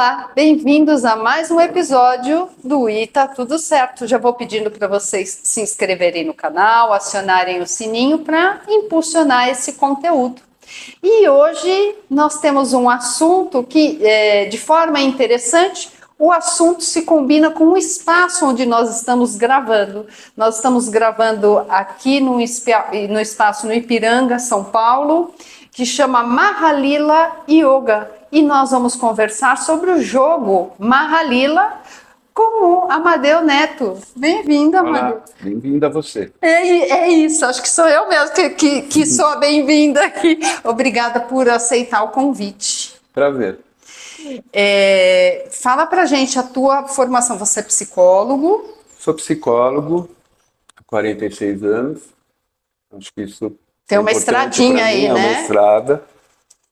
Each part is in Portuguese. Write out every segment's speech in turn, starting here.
Olá, bem-vindos a mais um episódio do Tá Tudo Certo. Já vou pedindo para vocês se inscreverem no canal, acionarem o sininho para impulsionar esse conteúdo. E hoje nós temos um assunto que, de forma interessante, o assunto se combina com o espaço onde nós estamos gravando. Nós estamos gravando aqui no espaço no Ipiranga, São Paulo, que chama Mahalila Yoga. E nós vamos conversar sobre o jogo Mahalila com o Amadeu Neto. Bem-vindo, Amadeu. Olá, bem-vinda a você. É isso, acho que sou eu mesmo que sou a bem-vinda aqui. Obrigada por aceitar o convite. Prazer. Fala pra gente a tua formação. Você é psicólogo? Sou psicólogo há 46 anos. Acho que isso tem uma importante estradinha pra mim, aí, é né? uma estrada.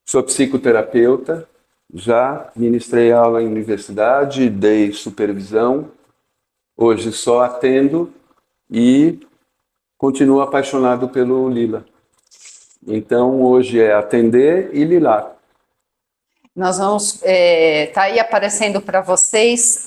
Sou psicoterapeuta, já ministrei aula em universidade, dei supervisão. Hoje só atendo e continuo apaixonado pelo lila. Então hoje é atender e lilar. Nós vamos, tá aí aparecendo para vocês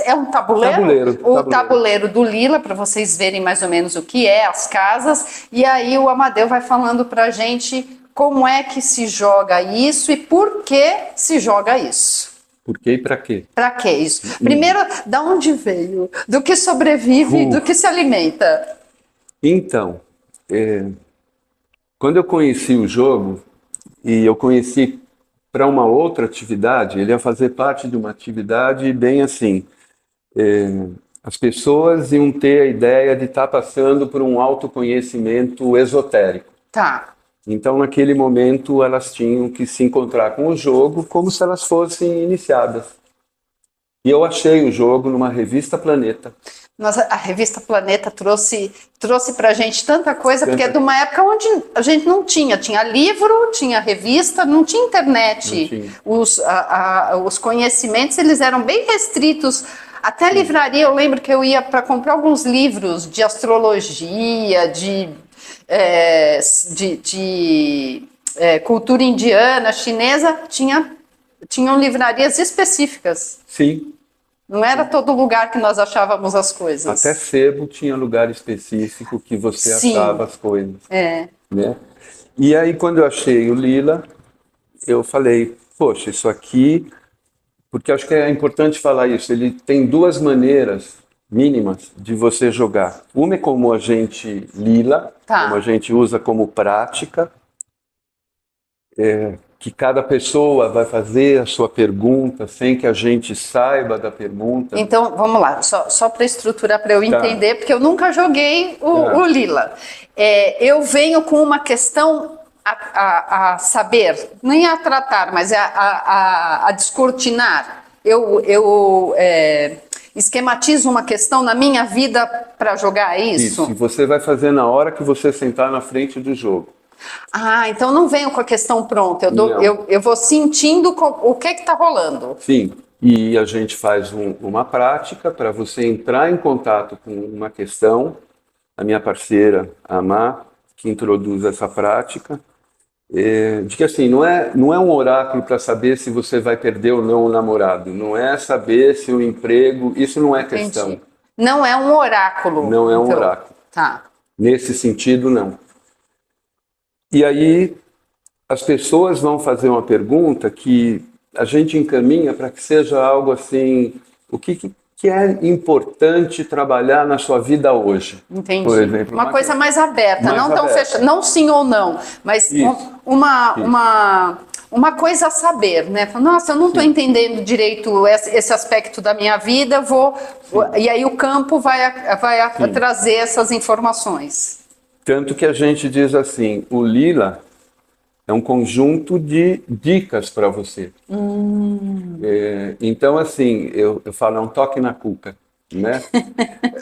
é um tabuleiro? O tabuleiro do Lila, para vocês verem mais ou menos o que é, as casas, e aí o Amadeu vai falando para a gente como é que se joga isso e por que se joga isso. Por quê e para quê? Para que isso? Primeiro, da onde veio? Do que sobrevive? Do que se alimenta? Então, quando eu conheci o jogo, e eu conheci para uma outra atividade, ele ia fazer parte de uma atividade bem assim, as pessoas iam ter a ideia de estar passando por um autoconhecimento esotérico. Tá. Então, naquele momento, elas tinham que se encontrar com o jogo como se elas fossem iniciadas. E eu achei o jogo numa revista Planeta. Nossa, a revista Planeta trouxe pra gente tanta coisa, porque é de uma época onde a gente não tinha livro, tinha revista, não tinha internet. Não tinha. Os conhecimentos, eles eram bem restritos. Até a livraria, eu lembro que eu ia para comprar alguns livros de astrologia, de cultura indiana, chinesa, tinham livrarias específicas. Sim. Não era todo lugar que nós achávamos as coisas. Até sebo tinha lugar específico que você achava as coisas. Né? E aí, quando eu achei o lila, eu falei, poxa, isso aqui... Porque acho que é importante falar isso. Ele tem duas maneiras mínimas de você jogar. Uma é como a gente lila, como a gente usa como prática, que cada pessoa vai fazer a sua pergunta sem que a gente saiba da pergunta. Então, vamos lá, só para estruturar, para eu entender, porque eu nunca joguei o lila. Eu venho com uma questão a saber, nem a tratar, mas a descortinar. Eu esquematizo uma questão na minha vida para jogar, é isso? Isso, e você vai fazer na hora que você sentar na frente do jogo. Ah, então não venho com a questão pronta, eu vou sentindo o que está rolando. Sim, e a gente faz uma prática para você entrar em contato com uma questão. A minha parceira, a Má, que introduz essa prática, de que assim, não é um oráculo para saber se você vai perder ou não o namorado, não é saber se o emprego, isso não é questão. Entendi. Não é um oráculo. Não é um oráculo. Tá. Nesse sentido, não. E aí, as pessoas vão fazer uma pergunta que a gente encaminha para que seja algo assim, o que é importante trabalhar na sua vida hoje? Entendi. Por exemplo, uma coisa mais aberta, não tão fechada, não sim ou não, mas uma coisa a saber, né? Nossa, eu não estou entendendo direito esse aspecto da minha vida, e aí o campo vai trazer essas informações. Tanto que a gente diz assim, o lila é um conjunto de dicas para você. Então, assim, eu falo, é um toque na cuca, né?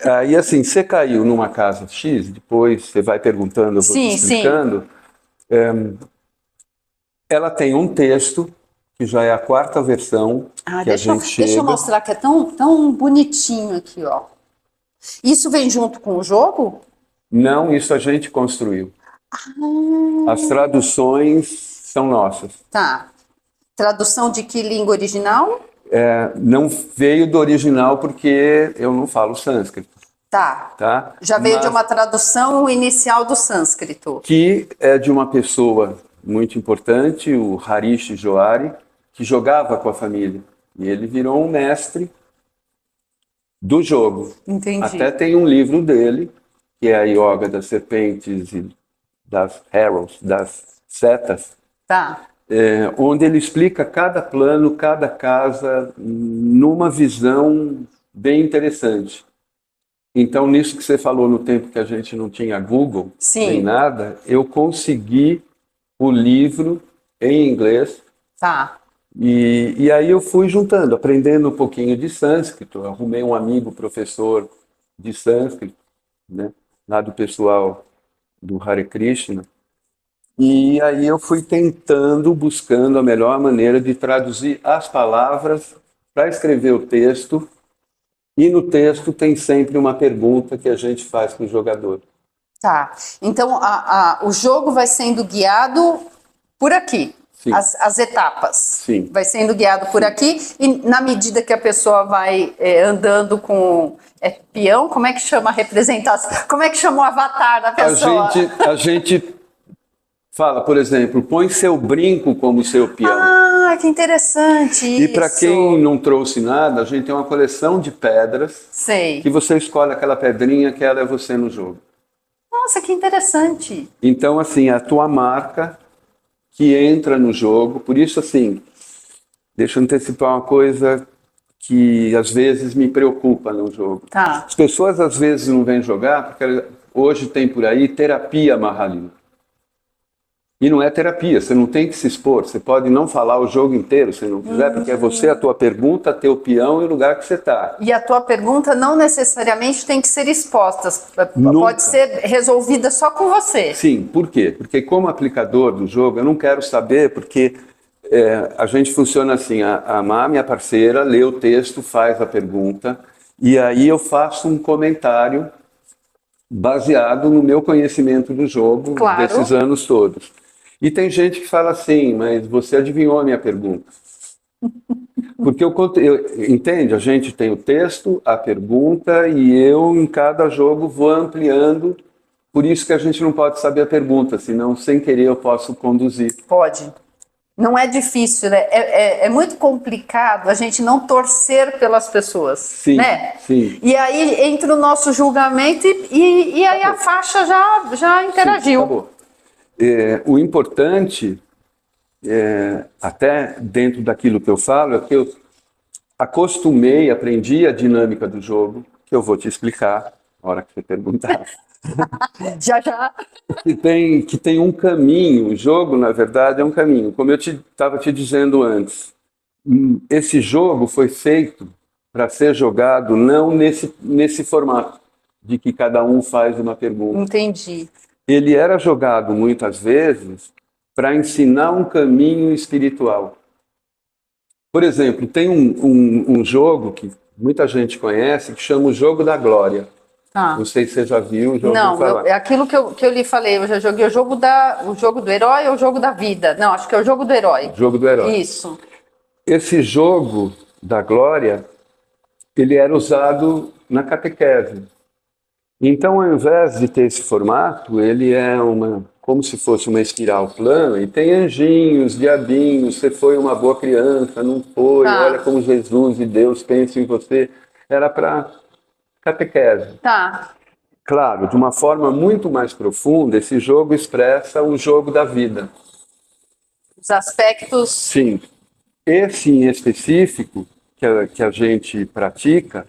Aí, assim, você caiu numa casa X, depois você vai perguntando, eu vou te explicando. Ela tem um texto, que já é a quarta versão que a gente chega. Deixa eu mostrar que é tão bonitinho aqui, ó. Isso vem junto com o jogo? Não, isso a gente construiu. As traduções são nossas. Tá. Tradução de que língua original? Não veio do original porque eu não falo sânscrito. Tá. Já veio de uma tradução inicial do sânscrito. Que é de uma pessoa muito importante, o Harish Johari, que jogava com a família. E ele virou um mestre do jogo. Entendi. Até tem um livro dele, que é a Yoga das Serpentes e das Arrows, das setas. Tá. Onde ele explica cada plano, cada casa, numa visão bem interessante. Então, nisso que você falou, no tempo que a gente não tinha Google, nem nada, eu consegui o livro em inglês. Tá. E aí eu fui juntando, aprendendo um pouquinho de sânscrito. Eu arrumei um amigo, professor de sânscrito, né, lá do pessoal do Hare Krishna. E aí eu fui buscando a melhor maneira de traduzir as palavras para escrever o texto. E no texto tem sempre uma pergunta que a gente faz para o jogador. Tá. Então, o jogo vai sendo guiado por aqui. As etapas. Sim. Vai sendo guiado por aqui. E na medida que a pessoa vai andando com peão, como é que chama a representação? Como é que chama o avatar da pessoa? A gente fala, por exemplo, põe seu brinco como seu peão. Ah, que interessante isso. E para quem não trouxe nada, a gente tem uma coleção de pedras. Sei. Que você escolhe aquela pedrinha que ela é você no jogo. Nossa, que interessante. Então, assim, a tua marca que entra no jogo. Por isso, assim, deixa eu antecipar uma coisa que às vezes me preocupa no jogo. Tá. As pessoas às vezes não vêm jogar porque hoje tem por aí terapia Mahalila. E não é terapia, você não tem que se expor, você pode não falar o jogo inteiro se não quiser, porque é você, a tua pergunta, teu peão e o lugar que você está. E a tua pergunta não necessariamente tem que ser exposta, pode ser resolvida só com você. Sim, por quê? Porque como aplicador do jogo, eu não quero saber, porque a gente funciona assim, a Má, minha parceira, lê o texto, faz a pergunta, e aí eu faço um comentário baseado no meu conhecimento do jogo, claro, desses anos todos. E tem gente que fala assim, mas você adivinhou a minha pergunta. Porque entende? A gente tem o texto, a pergunta, e eu, em cada jogo, vou ampliando. Por isso que a gente não pode saber a pergunta, senão, sem querer, eu posso conduzir. Pode. Não é difícil, né? É muito complicado a gente não torcer pelas pessoas, sim, né? Sim. E aí entra o nosso julgamento e aí a faixa já interagiu. Sim, acabou. O importante, até dentro daquilo que eu falo, é que eu aprendi a dinâmica do jogo, que eu vou te explicar na hora que você perguntar. Já. Que tem um caminho, o jogo, na verdade, é um caminho. Como eu estava te dizendo antes, esse jogo foi feito para ser jogado não nesse formato, de que cada um faz uma pergunta. Entendi. Ele era jogado, muitas vezes, para ensinar um caminho espiritual. Por exemplo, tem um jogo que muita gente conhece, que chama o Jogo da Glória. Ah. Não sei se você já viu. Não, é aquilo que eu lhe falei, eu já joguei o jogo do herói ou o jogo da vida? Não, acho que é o jogo do herói. Jogo do herói. Isso. Esse jogo da glória, ele era usado na catequese. Então, ao invés de ter esse formato, ele é como se fosse uma espiral plana, e tem anjinhos, diabinhos, você foi uma boa criança, não foi, olha como Jesus e Deus pensam em você. Era para catequese. Tá. Claro, de uma forma muito mais profunda, esse jogo expressa o jogo da vida. Os aspectos... Sim. Esse em específico, que a gente pratica,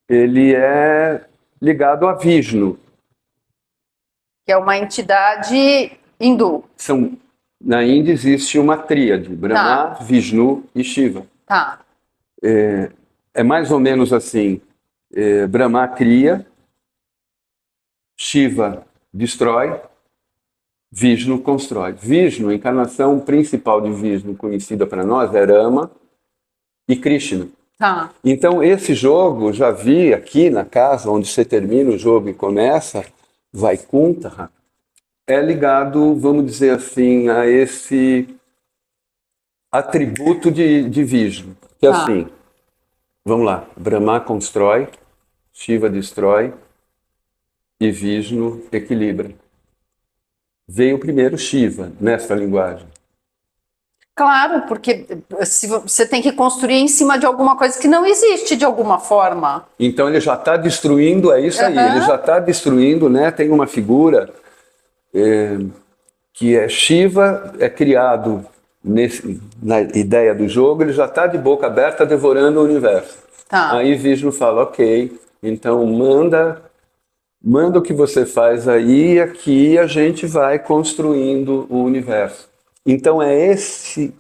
ele é ligado a Vishnu. Que é uma entidade hindu. Na Índia existe uma tríade, Brahma, Vishnu e Shiva. Tá. É mais ou menos assim, Brahma cria, Shiva destrói, Vishnu constrói. Vishnu, a encarnação principal de Vishnu, conhecida para nós, é Rama e Krishna. Tá. Então, esse jogo, já vi aqui na casa, onde você termina o jogo e começa, Vaikuntha, é ligado, vamos dizer assim, a esse atributo de Vishnu. Que é assim, vamos lá, Brahma constrói, Shiva destrói e Vishnu equilibra. Veio primeiro Shiva nessa linguagem. Claro, porque se você tem que construir em cima de alguma coisa que não existe de alguma forma. Então ele já está destruindo, é isso aí, ele já está destruindo, né? Tem uma figura que é Shiva, é criado na ideia do jogo, ele já está de boca aberta devorando o universo. Tá. Aí Vishnu fala, ok, então manda o que você faz aí e aqui a gente vai construindo o universo. Então é esse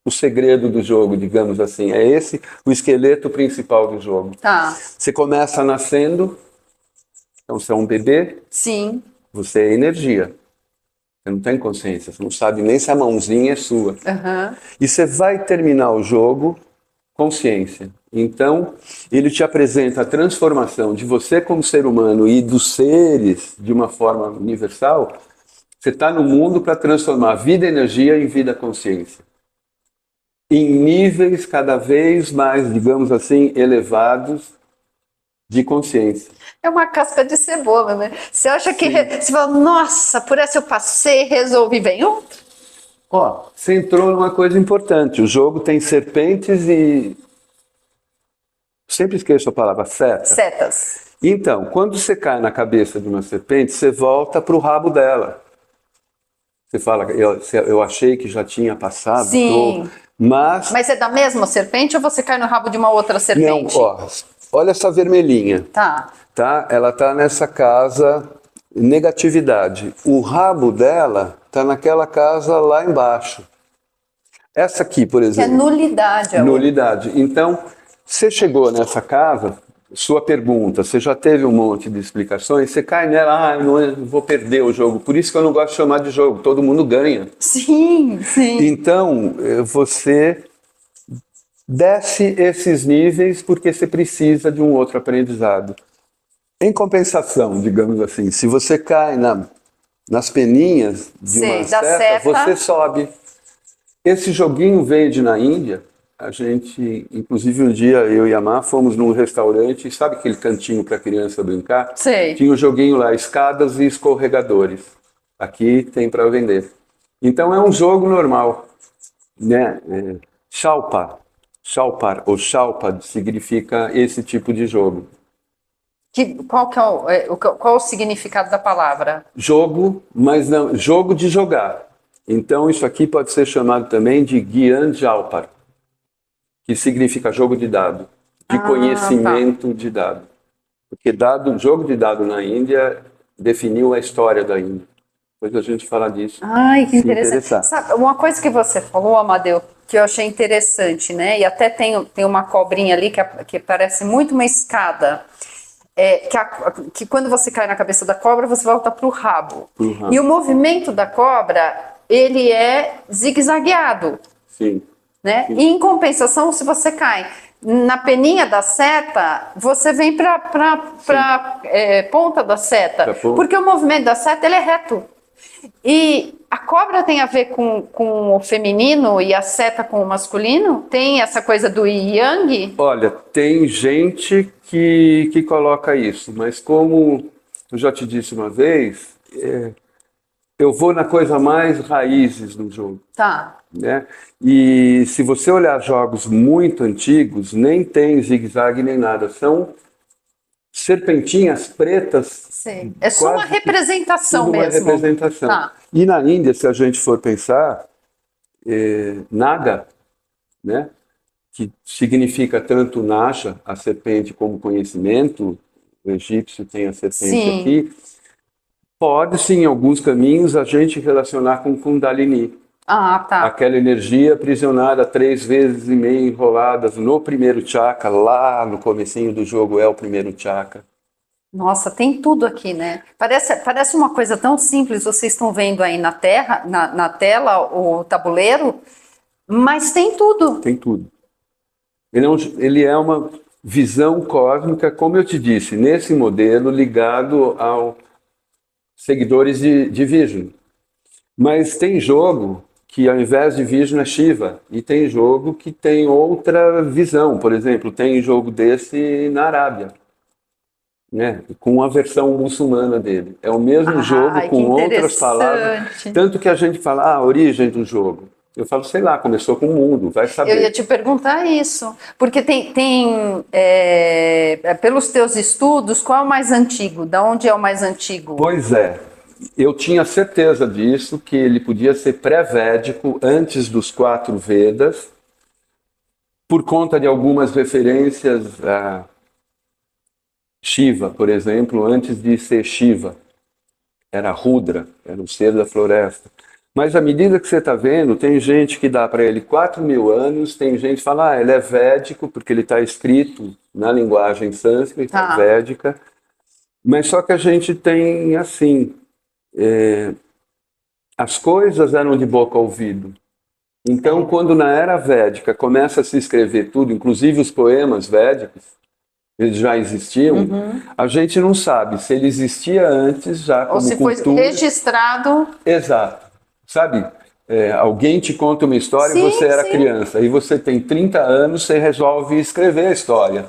o segredo do jogo, digamos assim, é esse o esqueleto principal do jogo. Tá. Você começa nascendo, então você é um bebê, sim, você é energia. Você não tem consciência, você não sabe nem se a mãozinha é sua. Uhum. E você vai terminar o jogo consciência. Então, ele te apresenta a transformação de você como ser humano e dos seres de uma forma universal. Você está no mundo para transformar a vida e energia em vida consciência. Em níveis cada vez mais, digamos assim, elevados de consciência. É uma casca de cebola, né? Você acha que... Você fala, nossa, por essa eu passei, resolvi, vem outro. Ó, você entrou numa coisa importante. O jogo tem serpentes e... Sempre esqueço a palavra seta. Setas. Então, quando você cai na cabeça de uma serpente, você volta para o rabo dela. Você fala, eu achei que já tinha passado. Sim. Mas é da mesma serpente ou você cai no rabo de uma outra serpente? Não, ó, olha essa vermelhinha. Tá. Ela tá nessa casa negatividade. O rabo dela tá naquela casa lá embaixo. Essa aqui, por exemplo. Que é nulidade. Nulidade. Então, você chegou nessa casa, sua pergunta, você já teve um monte de explicações, você cai nela, não vou perder o jogo. Por isso que eu não gosto de chamar de jogo, todo mundo ganha. Sim, sim. Então, você desce esses níveis porque você precisa de um outro aprendizado. Em compensação, digamos assim, se você cai nas peninhas de uma seta, você sobe. Esse joguinho vende na Índia. A gente, inclusive um dia, eu e a Má fomos num restaurante, sabe aquele cantinho para criança brincar? Sei. Tinha um joguinho lá, escadas e escorregadores. Aqui tem para vender. Então é um jogo normal, né? Shalpa ou Shalpa significa esse tipo de jogo. Qual o significado da palavra? Jogo, mas não, jogo de jogar. Então isso aqui pode ser chamado também de Gyan Jalpar, que significa jogo de dado, de conhecimento de dado. Porque jogo de dado na Índia definiu a história da Índia. Depois a gente fala disso. Ai, que interessante. Sabe, uma coisa que você falou, Amadeu, que eu achei interessante, né? E até tem uma cobrinha ali que parece muito uma escada. Que quando você cai na cabeça da cobra, você volta para o rabo. E o movimento da cobra, ele é zigue-zagueado. Sim. Né? E em compensação, se você cai na peninha da seta, você vem para ponta da seta. Porque o movimento da seta ele é reto. E a cobra tem a ver com o feminino e a seta com o masculino? Tem essa coisa do yin e yang? Olha, tem gente que coloca isso, mas como eu já te disse uma vez, eu vou na coisa mais raízes do jogo. Tá. Né? E se você olhar jogos muito antigos, nem tem zigue-zague nem nada, são serpentinhas pretas. Sim. É só uma representação mesmo. Uma representação. Tá. E na Índia, se a gente for pensar, Naga, né? Que significa tanto Nasha, a serpente, como conhecimento, o egípcio tem a serpente aqui, pode sim, em alguns caminhos, a gente relacionar com Kundalini. Tá. Aquela energia aprisionada 3,5 vezes enroladas no primeiro chakra, lá no comecinho do jogo é o primeiro chakra. Nossa, tem tudo aqui, né? Parece uma coisa tão simples, vocês estão vendo aí na tela o tabuleiro, mas tem tudo. Tem tudo. Ele é uma visão cósmica, como eu te disse, nesse modelo ligado aos seguidores de Vishnu. Mas tem jogo que ao invés de Vishnu é Shiva. E tem jogo que tem outra visão. Por exemplo, tem jogo desse na Arábia, né? Com a versão muçulmana dele. É o mesmo jogo com outras palavras. Tanto que a gente fala, a origem do jogo. Eu falo, sei lá, começou com o mundo, vai saber. Eu ia te perguntar isso, porque pelos teus estudos, qual é o mais antigo? Da onde é o mais antigo? Pois é, eu tinha certeza disso, que ele podia ser pré-védico, antes dos 4 Vedas, por conta de algumas referências a Shiva, por exemplo, antes de ser Shiva, era Rudra, era o ser da floresta. Mas à medida que você está vendo, tem gente que dá para ele 4.000 anos, tem gente que fala, ele é védico, porque ele está escrito na linguagem sânscrita, védica. Mas só que a gente tem, assim, as coisas eram de boca a ouvido. Então, quando na era védica começa a se escrever tudo, inclusive os poemas védicos, eles já existiam, a gente não sabe se ele existia antes já como cultura. Ou se foi registrado. Exato. Sabe, alguém te conta uma história e você era criança, e você tem 30 anos, você resolve escrever a história.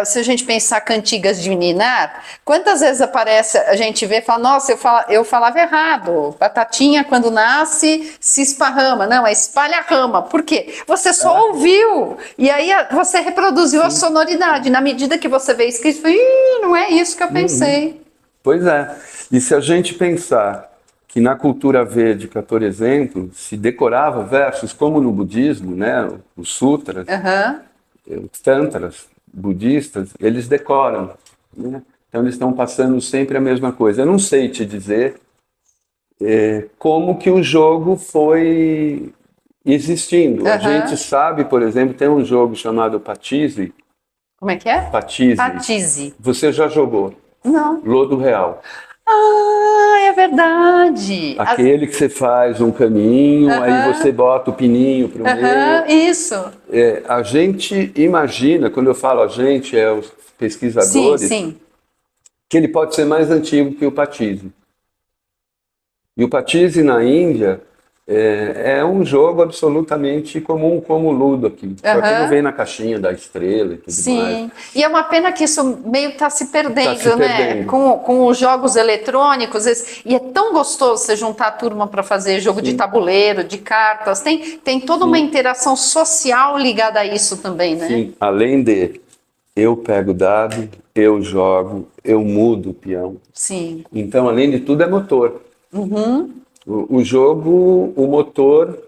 Se a gente pensar cantigas de ninar, quantas vezes aparece, a gente vê e fala, nossa, eu falava errado, batatinha quando nasce se esparrama, não, é espalha rama, por quê? Você só ouviu, e aí você reproduziu a sonoridade, na medida que você vê escrito, não é isso que eu pensei. Pois é, e se a gente pensar que na cultura védica, por exemplo, se decorava versos como no budismo, né, os sutras, os tantras budistas, eles decoram, né? Então eles estão passando sempre a mesma coisa. Eu não sei te dizer como que o jogo foi existindo. A gente sabe, por exemplo, tem um jogo chamado Patizzi. Como é que é? Patizzi. Você já jogou? Não. Lodo Real. Ah, é verdade. Aquele que você faz um caminho, aí você bota o pininho para o meio. Isso. A gente imagina, quando eu falo a gente, os pesquisadores, que ele pode ser mais antigo que o Patizzi. E o Patizzi na Índia é um jogo absolutamente comum como o Ludo aqui. Só que não vem na caixinha da estrela e tudo mais. E é uma pena que isso meio está se perdendo, né? Com os jogos eletrônicos. E é tão gostoso você juntar a turma para fazer jogo de tabuleiro, de cartas. Tem toda uma interação social ligada a isso também, né? Sim, além de eu pego o dado, eu jogo, eu mudo o peão. Sim. Então, além de tudo, é motor. O jogo, o motor...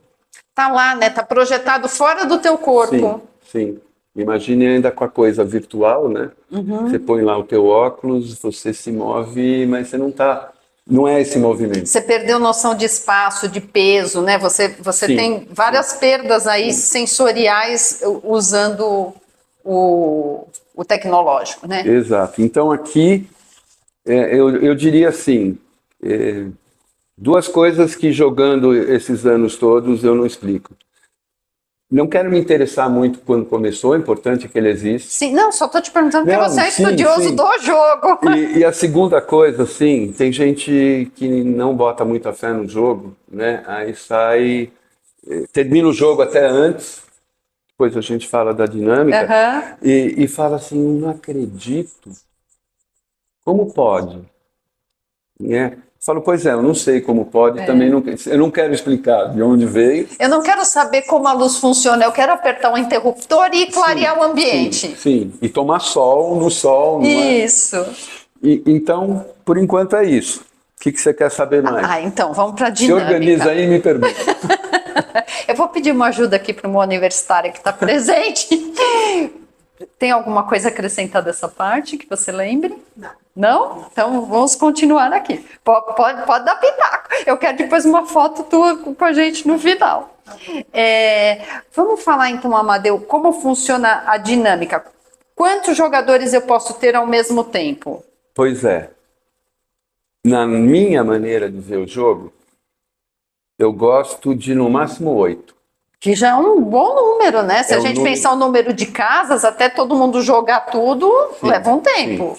Tá lá, né? Tá projetado fora do teu corpo. Sim. Imagine ainda com a coisa virtual, né? Você põe lá o teu óculos, você se move, mas você não tá... Não é esse movimento. Você perdeu noção de espaço, de peso, né? Você tem várias perdas aí sensoriais usando o tecnológico, né? Exato. Então aqui, eu diria assim... 2 coisas que jogando esses anos todos eu não explico. Não quero me interessar muito quando começou, é importante que ele existe. Sim, não, só estou te perguntando porque você é estudioso do jogo. E a segunda coisa, assim, tem gente que não bota muita fé no jogo, né? Aí sai, termina o jogo até antes, depois a gente fala da dinâmica, e fala assim, não acredito, como pode? Né? Falo, pois eu não sei como pode, também não, eu não quero explicar de onde veio. Eu não quero saber como a luz funciona, eu quero apertar um interruptor e clarear o ambiente. Sim, e tomar sol no sol. Isso. Então, por enquanto é isso. O que você quer saber mais? Então, vamos para a dinâmica. Se organiza aí e me pergunta. Eu vou pedir uma ajuda aqui para uma universitária que está presente. Tem alguma coisa a acrescentar dessa parte que você lembre? Não. Não? Então vamos continuar aqui. Pode dar pitaco. Eu quero depois uma foto tua com a gente no final. Vamos falar então, Amadeu, como funciona a dinâmica. Quantos jogadores eu posso ter ao mesmo tempo? Pois é. Na minha maneira de ver o jogo, eu gosto de no máximo 8. Que já é um bom número, né? Se a gente pensar o número de casas, até todo mundo jogar tudo, leva um tempo.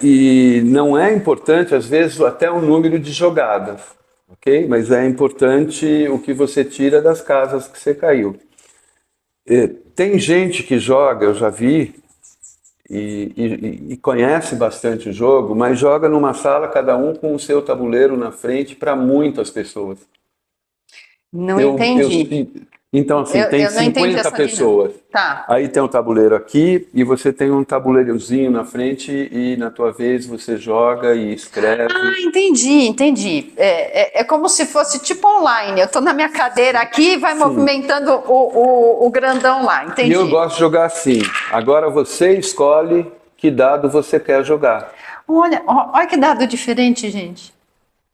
E não é importante, às vezes, até o número de jogadas. ok? Mas é importante o que você tira das casas que você caiu. Tem gente que joga, eu já vi, e conhece bastante o jogo, mas joga numa sala, cada um com o seu tabuleiro na frente, para muitas pessoas. Não entendi. Então, assim, tem 50 pessoas. Tá. Aí tem um tabuleiro aqui e você tem um tabuleirozinho na frente e na tua vez você joga e escreve. Ah, entendi. É como se fosse tipo online. Eu tô na minha cadeira aqui e vai movimentando o grandão lá, entendi. E eu gosto de jogar assim. Agora você escolhe que dado você quer jogar. Olha que dado diferente, gente.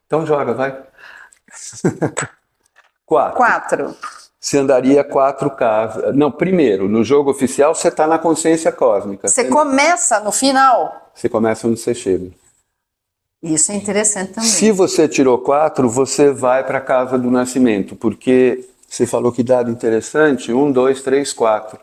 Então joga, vai. 4. Você andaria 4 casas. Não, primeiro, no jogo oficial você está na consciência cósmica. Você começa no final. Você começa onde você chega. Isso é interessante também. Se você tirou 4, você vai para a casa do nascimento, porque você falou que dado interessante, 1, 2, 3, 4.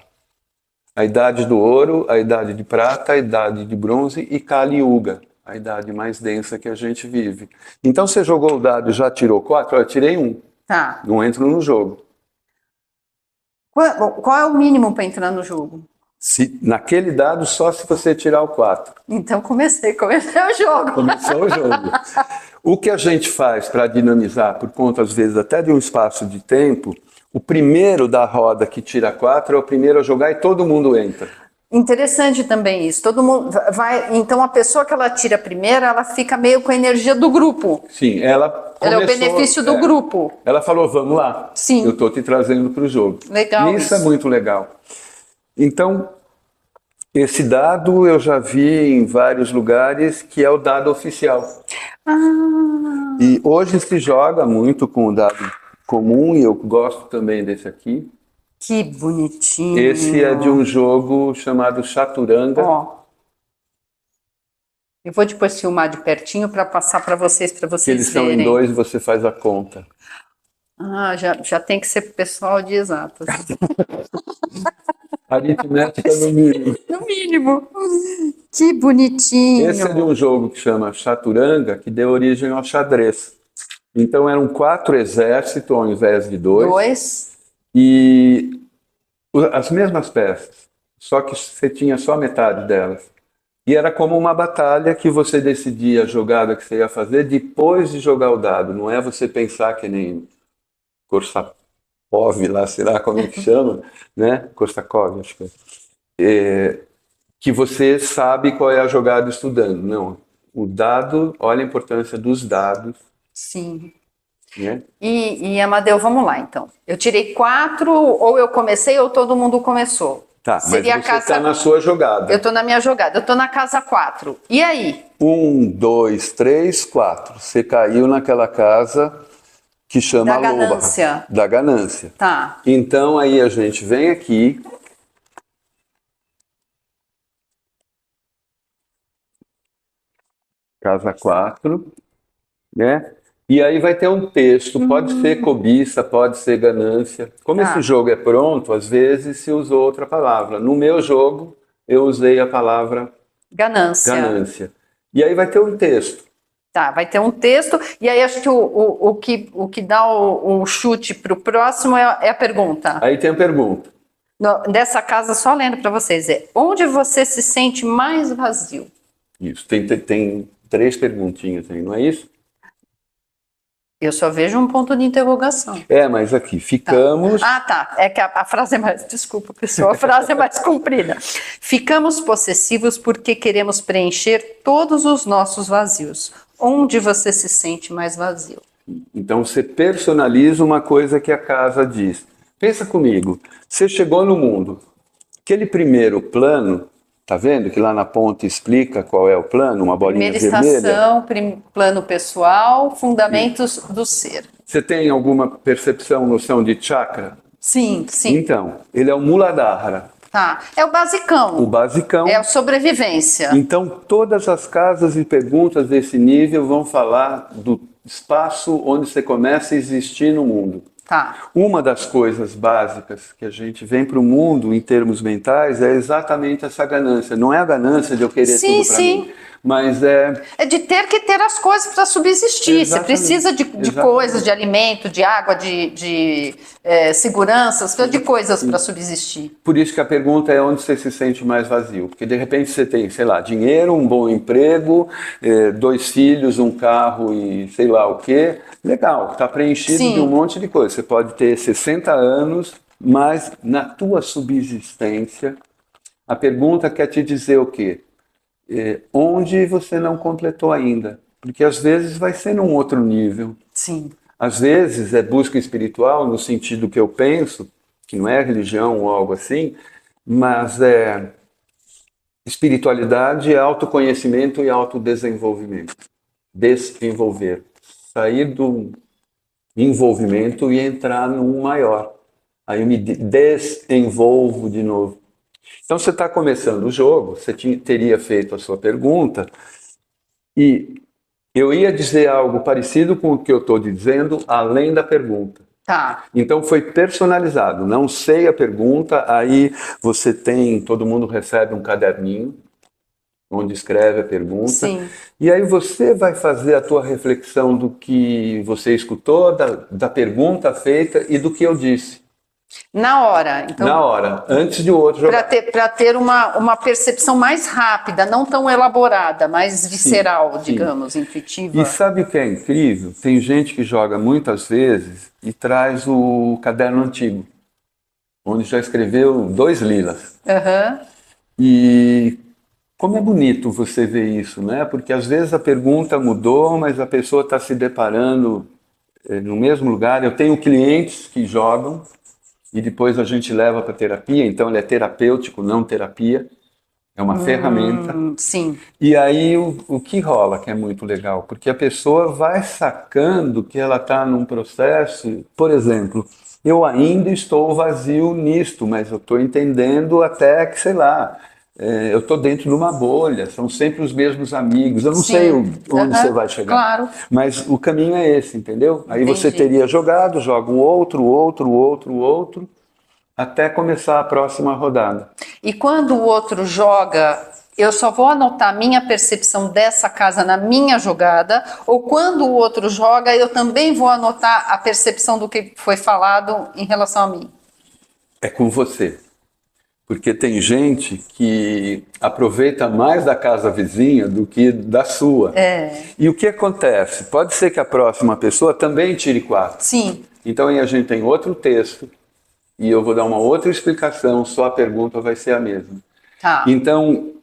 A idade do ouro, a idade de prata, a idade de bronze e Kali Yuga, a idade mais densa que a gente vive. Então você jogou o dado e já tirou 4? Eu tirei 1. Tá. Não entro no jogo. Qual é o mínimo para entrar no jogo? Naquele dado, só se você tirar o 4. Então comecei o jogo. Começou o jogo. O que a gente faz para dinamizar, por conta às vezes até de um espaço de tempo, o primeiro da roda que tira 4 é o primeiro a jogar e todo mundo entra. Interessante também isso. Todo mundo vai. Então a pessoa que ela tira primeiro, ela fica meio com a energia do grupo. Sim, ela é o benefício do grupo. Ela falou, vamos lá. Sim. Eu estou te trazendo para o jogo. Legal. Isso é muito legal. Então, esse dado eu já vi em vários lugares, que é o dado oficial. E hoje se joga muito com o dado comum, e eu gosto também desse aqui. Que bonitinho. Esse é de um jogo chamado Chaturanga. Eu vou depois filmar de pertinho para passar para vocês verem. Eles são em 2 e você faz a conta. Já tem que ser pessoal de exatas. Aritmética no mínimo. No mínimo. Que bonitinho. Esse é de um jogo que chama Chaturanga, que deu origem ao xadrez. Então eram 4 exércitos ao invés de 2. E as mesmas peças, só que você tinha só metade delas. E era como uma batalha que você decidia a jogada que você ia fazer depois de jogar o dado. Não é você pensar que nem Korsakov, lá, sei lá como é que chama, né? Korsakov, acho que é. Que você sabe qual é a jogada estudando. Não. O dado, olha a importância dos dados. Sim. Né? E Amadeu, vamos lá então. Eu tirei 4, ou eu comecei ou todo mundo começou. Tá, seria mas você está na sua jogada. Eu estou na minha jogada, eu estou na casa 4. E aí? 1, 2, 3, 4. Você caiu naquela casa que chama da ganância. Loba. Da ganância. Tá. Então aí a gente vem aqui. Casa 4, né? E aí vai ter um texto, pode ser cobiça, pode ser ganância. Como esse jogo é pronto, às vezes se usou outra palavra. No meu jogo, eu usei a palavra ganância. E aí vai ter um texto. Tá, vai ter um texto, e aí acho que o que dá o chute para o próximo é a pergunta. Aí tem a pergunta. Dessa casa, só lendo para vocês, onde você se sente mais vazio? Isso, tem 3 perguntinhas aí, não é isso? Eu só vejo um ponto de interrogação. Mas aqui, ficamos... Tá. É que a frase é mais... Desculpa, pessoal, a frase é mais comprida. Ficamos possessivos porque queremos preencher todos os nossos vazios. Onde você se sente mais vazio? Então, você personaliza uma coisa que a casa diz. Pensa comigo, você chegou no mundo. Aquele primeiro plano... Tá vendo que lá na ponta explica qual é o plano? Uma bolinha vermelha. Primeira estação, plano pessoal, fundamentos do ser. Você tem alguma percepção, noção de chakra? Sim. Então, ele é o Muladhara. Tá, é o basicão. O basicão. É a sobrevivência. Então, todas as casas e perguntas desse nível vão falar do espaço onde você começa a existir no mundo. Tá. Uma das coisas básicas que a gente vem para o mundo em termos mentais é exatamente essa ganância. Não é a ganância de eu querer tudo para mim, mas é de ter que ter as coisas para subsistir. Exatamente. Você precisa de coisas, de alimento, de água, de seguranças, de coisas para subsistir. Por isso que a pergunta é onde você se sente mais vazio. Porque de repente você tem, sei lá, dinheiro, um bom emprego, 2 filhos, um carro e sei lá o quê. Legal, está preenchido Sim. de um monte de coisa. Você pode ter 60 anos, mas na tua subsistência, a pergunta quer te dizer o quê? Onde você não completou ainda. Porque às vezes vai ser num outro nível. Sim. Às vezes é busca espiritual, no sentido que eu penso, que não é religião ou algo assim, mas espiritualidade é autoconhecimento e autodesenvolvimento. Desenvolver. Sair do envolvimento e entrar num maior. Aí eu me desenvolvo de novo. Então você está começando o jogo, você teria feito a sua pergunta e eu ia dizer algo parecido com o que eu estou dizendo, além da pergunta. Tá. Então foi personalizado, não sei a pergunta, aí você tem, todo mundo recebe um caderninho, onde escreve a pergunta. Sim. E aí você vai fazer a tua reflexão do que você escutou, da pergunta feita e do que eu disse. Na hora. Então, na hora, antes de o outro jogar. Para ter uma percepção mais rápida, não tão elaborada, mais visceral, sim, digamos, sim. intuitiva. E sabe o que é incrível? Tem gente que joga muitas vezes e traz o caderno antigo, onde já escreveu 2 lilas. Uhum. E como é bonito você ver isso, né? Porque às vezes a pergunta mudou, mas a pessoa está se deparando no mesmo lugar. Eu tenho clientes que jogam e depois a gente leva para terapia, então ele é terapêutico, não terapia, é uma ferramenta. Sim. E aí o que rola, que é muito legal, porque a pessoa vai sacando que ela está num processo, por exemplo, eu ainda estou vazio nisto, mas eu estou entendendo até que, sei lá, eu estou dentro de uma bolha, são sempre os mesmos amigos, eu não sei onde você vai chegar. Claro. Mas o caminho é esse, entendeu? Aí Entendi. você teria jogado, joga um outro, até começar a próxima rodada. E quando o outro joga, eu só vou anotar minha percepção dessa casa na minha jogada, ou quando o outro joga, eu também vou anotar a percepção do que foi falado em relação a mim? É com você. Porque tem gente que aproveita mais da casa vizinha do que da sua. E o que acontece? Pode ser que a próxima pessoa também tire 4. Sim. Então aí a gente tem outro texto e eu vou dar uma outra explicação, só a pergunta vai ser a mesma. Tá. Então,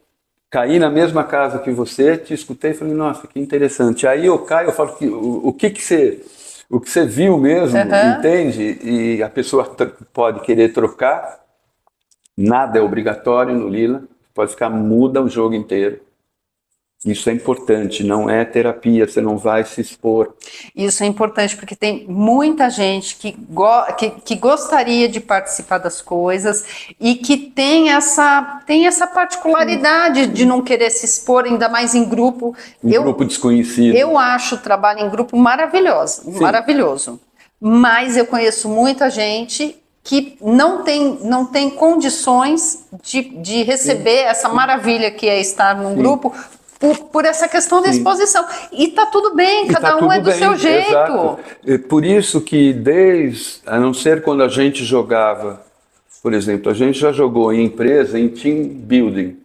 caí na mesma casa que você, te escutei e falei, nossa, que interessante. Aí eu caio, eu falo que o que você viu mesmo, entende? E a pessoa pode querer trocar. Nada é obrigatório no Lila, pode ficar muda o jogo inteiro. Isso é importante, não é terapia, você não vai se expor. Isso é importante porque tem muita gente que gostaria de participar das coisas e que tem essa particularidade de não querer se expor, ainda mais em grupo. Grupo desconhecido. Eu acho o trabalho em grupo maravilhoso. Mas eu conheço muita gente que não tem condições de receber essa maravilha que é estar num grupo por essa questão da exposição. E tá tudo bem, cada um é do seu jeito. Exato. Por isso que a não ser quando a gente jogava, por exemplo, a gente já jogou em empresa, em team building,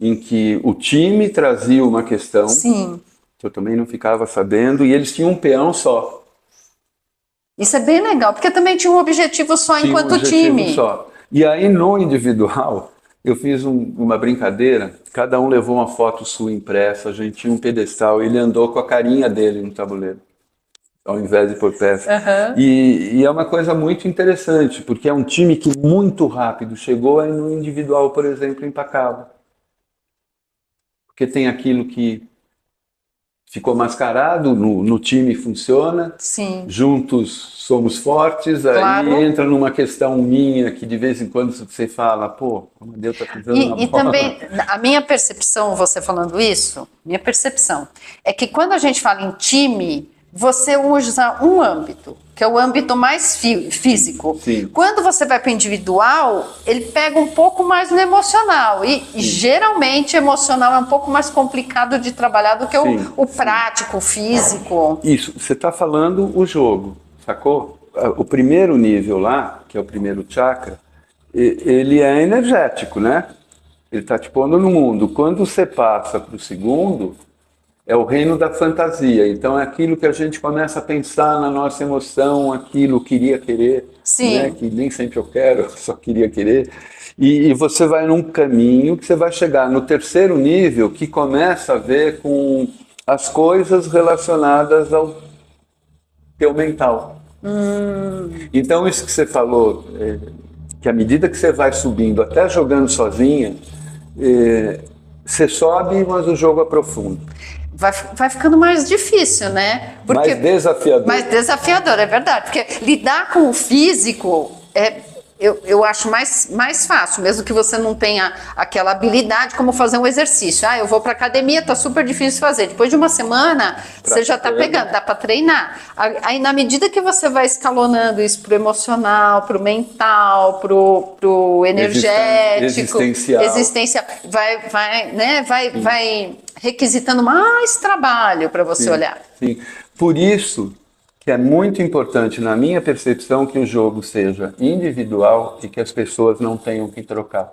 em que o time trazia uma questão, que eu também não ficava sabendo, e eles tinham um peão só. Isso é bem legal, porque também tinha um objetivo só enquanto time. Só. E aí no individual, eu fiz uma brincadeira, cada um levou uma foto sua impressa, a gente tinha um pedestal, ele andou com a carinha dele no tabuleiro, ao invés de pôr peça. E é uma coisa muito interessante, porque é um time que muito rápido chegou aí no individual, por exemplo, empacava. Porque tem aquilo que ficou mascarado, no time funciona, juntos somos fortes, aí entra numa questão minha que de vez em quando você fala, pô, como Deus está pisando na bola. E também, a minha percepção, você falando isso, minha percepção, é que quando a gente fala em time, você usa um âmbito, que é o âmbito mais físico. Sim. Quando você vai para o individual, ele pega um pouco mais no emocional. E geralmente emocional é um pouco mais complicado de trabalhar do que o prático, o físico. Isso, você está falando o jogo, sacou? O primeiro nível lá, que é o primeiro chakra, ele é energético, né? Ele está te pondo no mundo. Quando você passa para o segundo, é o reino da fantasia. Então é aquilo que a gente começa a pensar na nossa emoção, aquilo queria querer, né? Que nem sempre eu quero, só queria querer. E você vai num caminho que você vai chegar no terceiro nível, que começa a ver com as coisas relacionadas ao teu mental. Então isso que você falou, que à medida que você vai subindo, até jogando sozinha, você sobe, mas o jogo aprofunda. Vai ficando mais difícil, né? Mais desafiador. Mais desafiador, é verdade. Porque lidar com o físico eu acho mais fácil, mesmo que você não tenha aquela habilidade como fazer um exercício. Eu vou para academia, tá super difícil fazer. Depois de uma semana, você já tá pegando, dá para treinar. Aí, na medida que você vai escalonando isso pro emocional, pro mental, pro energético, existencial, vai requisitando mais trabalho para você olhar. Sim. Por isso que é muito importante, na minha percepção, que o jogo seja individual e que as pessoas não tenham que trocar.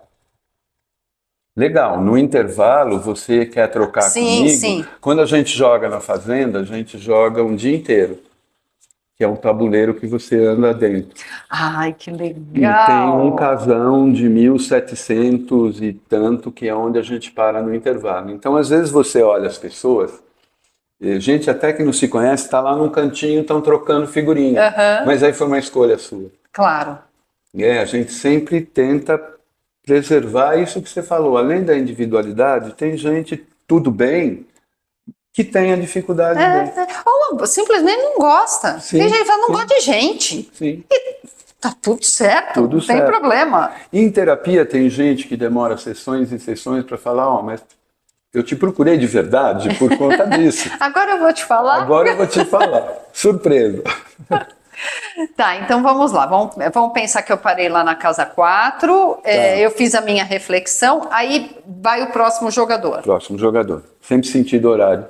Legal, no intervalo você quer trocar comigo. Sim. Quando a gente joga na fazenda, a gente joga um dia inteiro, que é um tabuleiro que você anda dentro. Ai, que legal! E tem um casão de 1700 e tanto, que é onde a gente para no intervalo. Então, às vezes você olha as pessoas, gente até que não se conhece, está lá num cantinho, estão trocando figurinha. Mas aí foi uma escolha sua. Claro. A gente sempre tenta preservar isso que você falou. Além da individualidade, tem gente, tudo bem, que tem a dificuldade. Ou simplesmente não gosta. Tem gente que fala, não gosta de gente. Sim. E tá tudo certo, não tem problema. Em terapia tem gente que demora sessões e sessões para falar, mas eu te procurei de verdade por conta disso. Agora eu vou te falar. Agora eu vou te falar. Surpresa. Tá, então vamos lá. Vamos pensar que eu parei lá na casa 4, eu fiz a minha reflexão, aí vai o próximo jogador. Próximo jogador. Sempre sentido horário.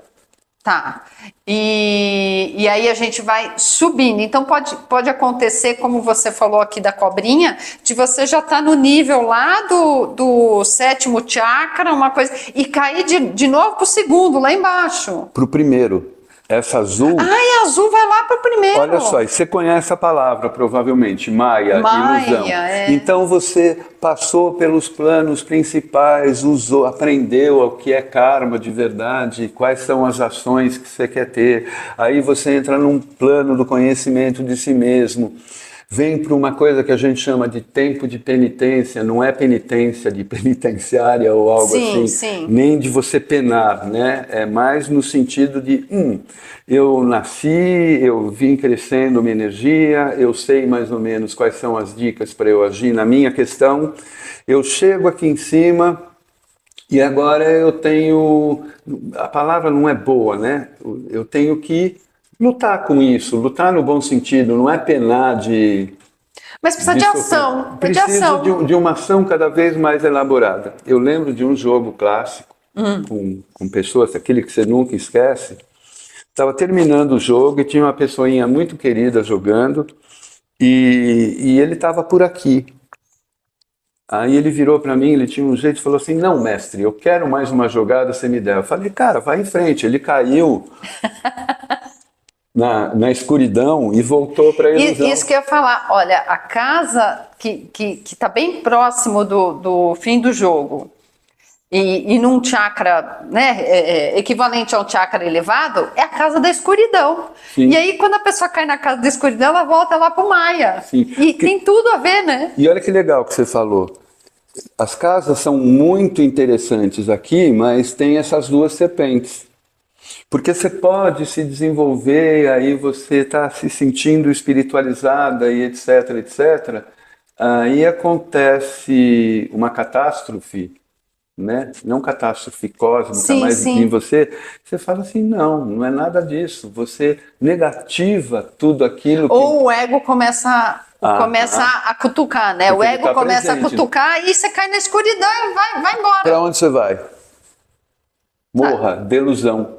Tá. E aí a gente vai subindo. Então pode acontecer, como você falou aqui da cobrinha, de você já estar no nível lá do sétimo chakra, uma coisa, e cair de novo pro segundo, lá embaixo. Pro primeiro. Essa azul... azul vai lá pro primeiro. Olha só, e você conhece a palavra, provavelmente, Maia, ilusão. Então você passou pelos planos principais, usou, aprendeu o que é karma de verdade, quais são as ações que você quer ter. Aí você entra num plano do conhecimento de si mesmo. Vem para uma coisa que a gente chama de tempo de penitência, não é penitência de penitenciária ou algo assim, nem de você penar, né? É mais no sentido de, eu nasci, eu vim crescendo minha energia, eu sei mais ou menos quais são as dicas para eu agir na minha questão, eu chego aqui em cima e agora eu tenho, a palavra não é boa, né? Eu tenho que lutar com isso, lutar no bom sentido, não é penar de... Mas precisa de ação. Precisa de uma ação cada vez mais elaborada. Eu lembro de um jogo clássico com pessoas, aquele que você nunca esquece. Estava terminando o jogo e tinha uma pessoinha muito querida jogando e ele estava por aqui. Aí ele virou para mim, ele tinha um jeito e falou assim, não, mestre, eu quero mais uma jogada, você me der. Eu falei, cara, vai em frente. Ele caiu... Na escuridão e voltou para a ilusão. Isso que eu ia falar, olha, a casa que está bem próximo do fim do jogo e num chakra, né, equivalente a um chakra elevado, é a casa da escuridão. Sim. E aí quando a pessoa cai na casa da escuridão, ela volta lá para o Maia. Sim. E tem tudo a ver, né? E olha que legal que você falou. As casas são muito interessantes aqui, mas tem essas duas serpentes. Porque você pode se desenvolver, aí você está se sentindo espiritualizada e etc, etc. Aí acontece uma catástrofe né? Não catástrofe cósmica, sim, mas sim. em você, você fala assim, não é nada disso. Você negativa tudo aquilo que... Ou o ego começa a cutucar, né? Porque o ego tá começa presente. A cutucar e você cai na escuridão e vai embora. Para onde você vai? Morra, delusão.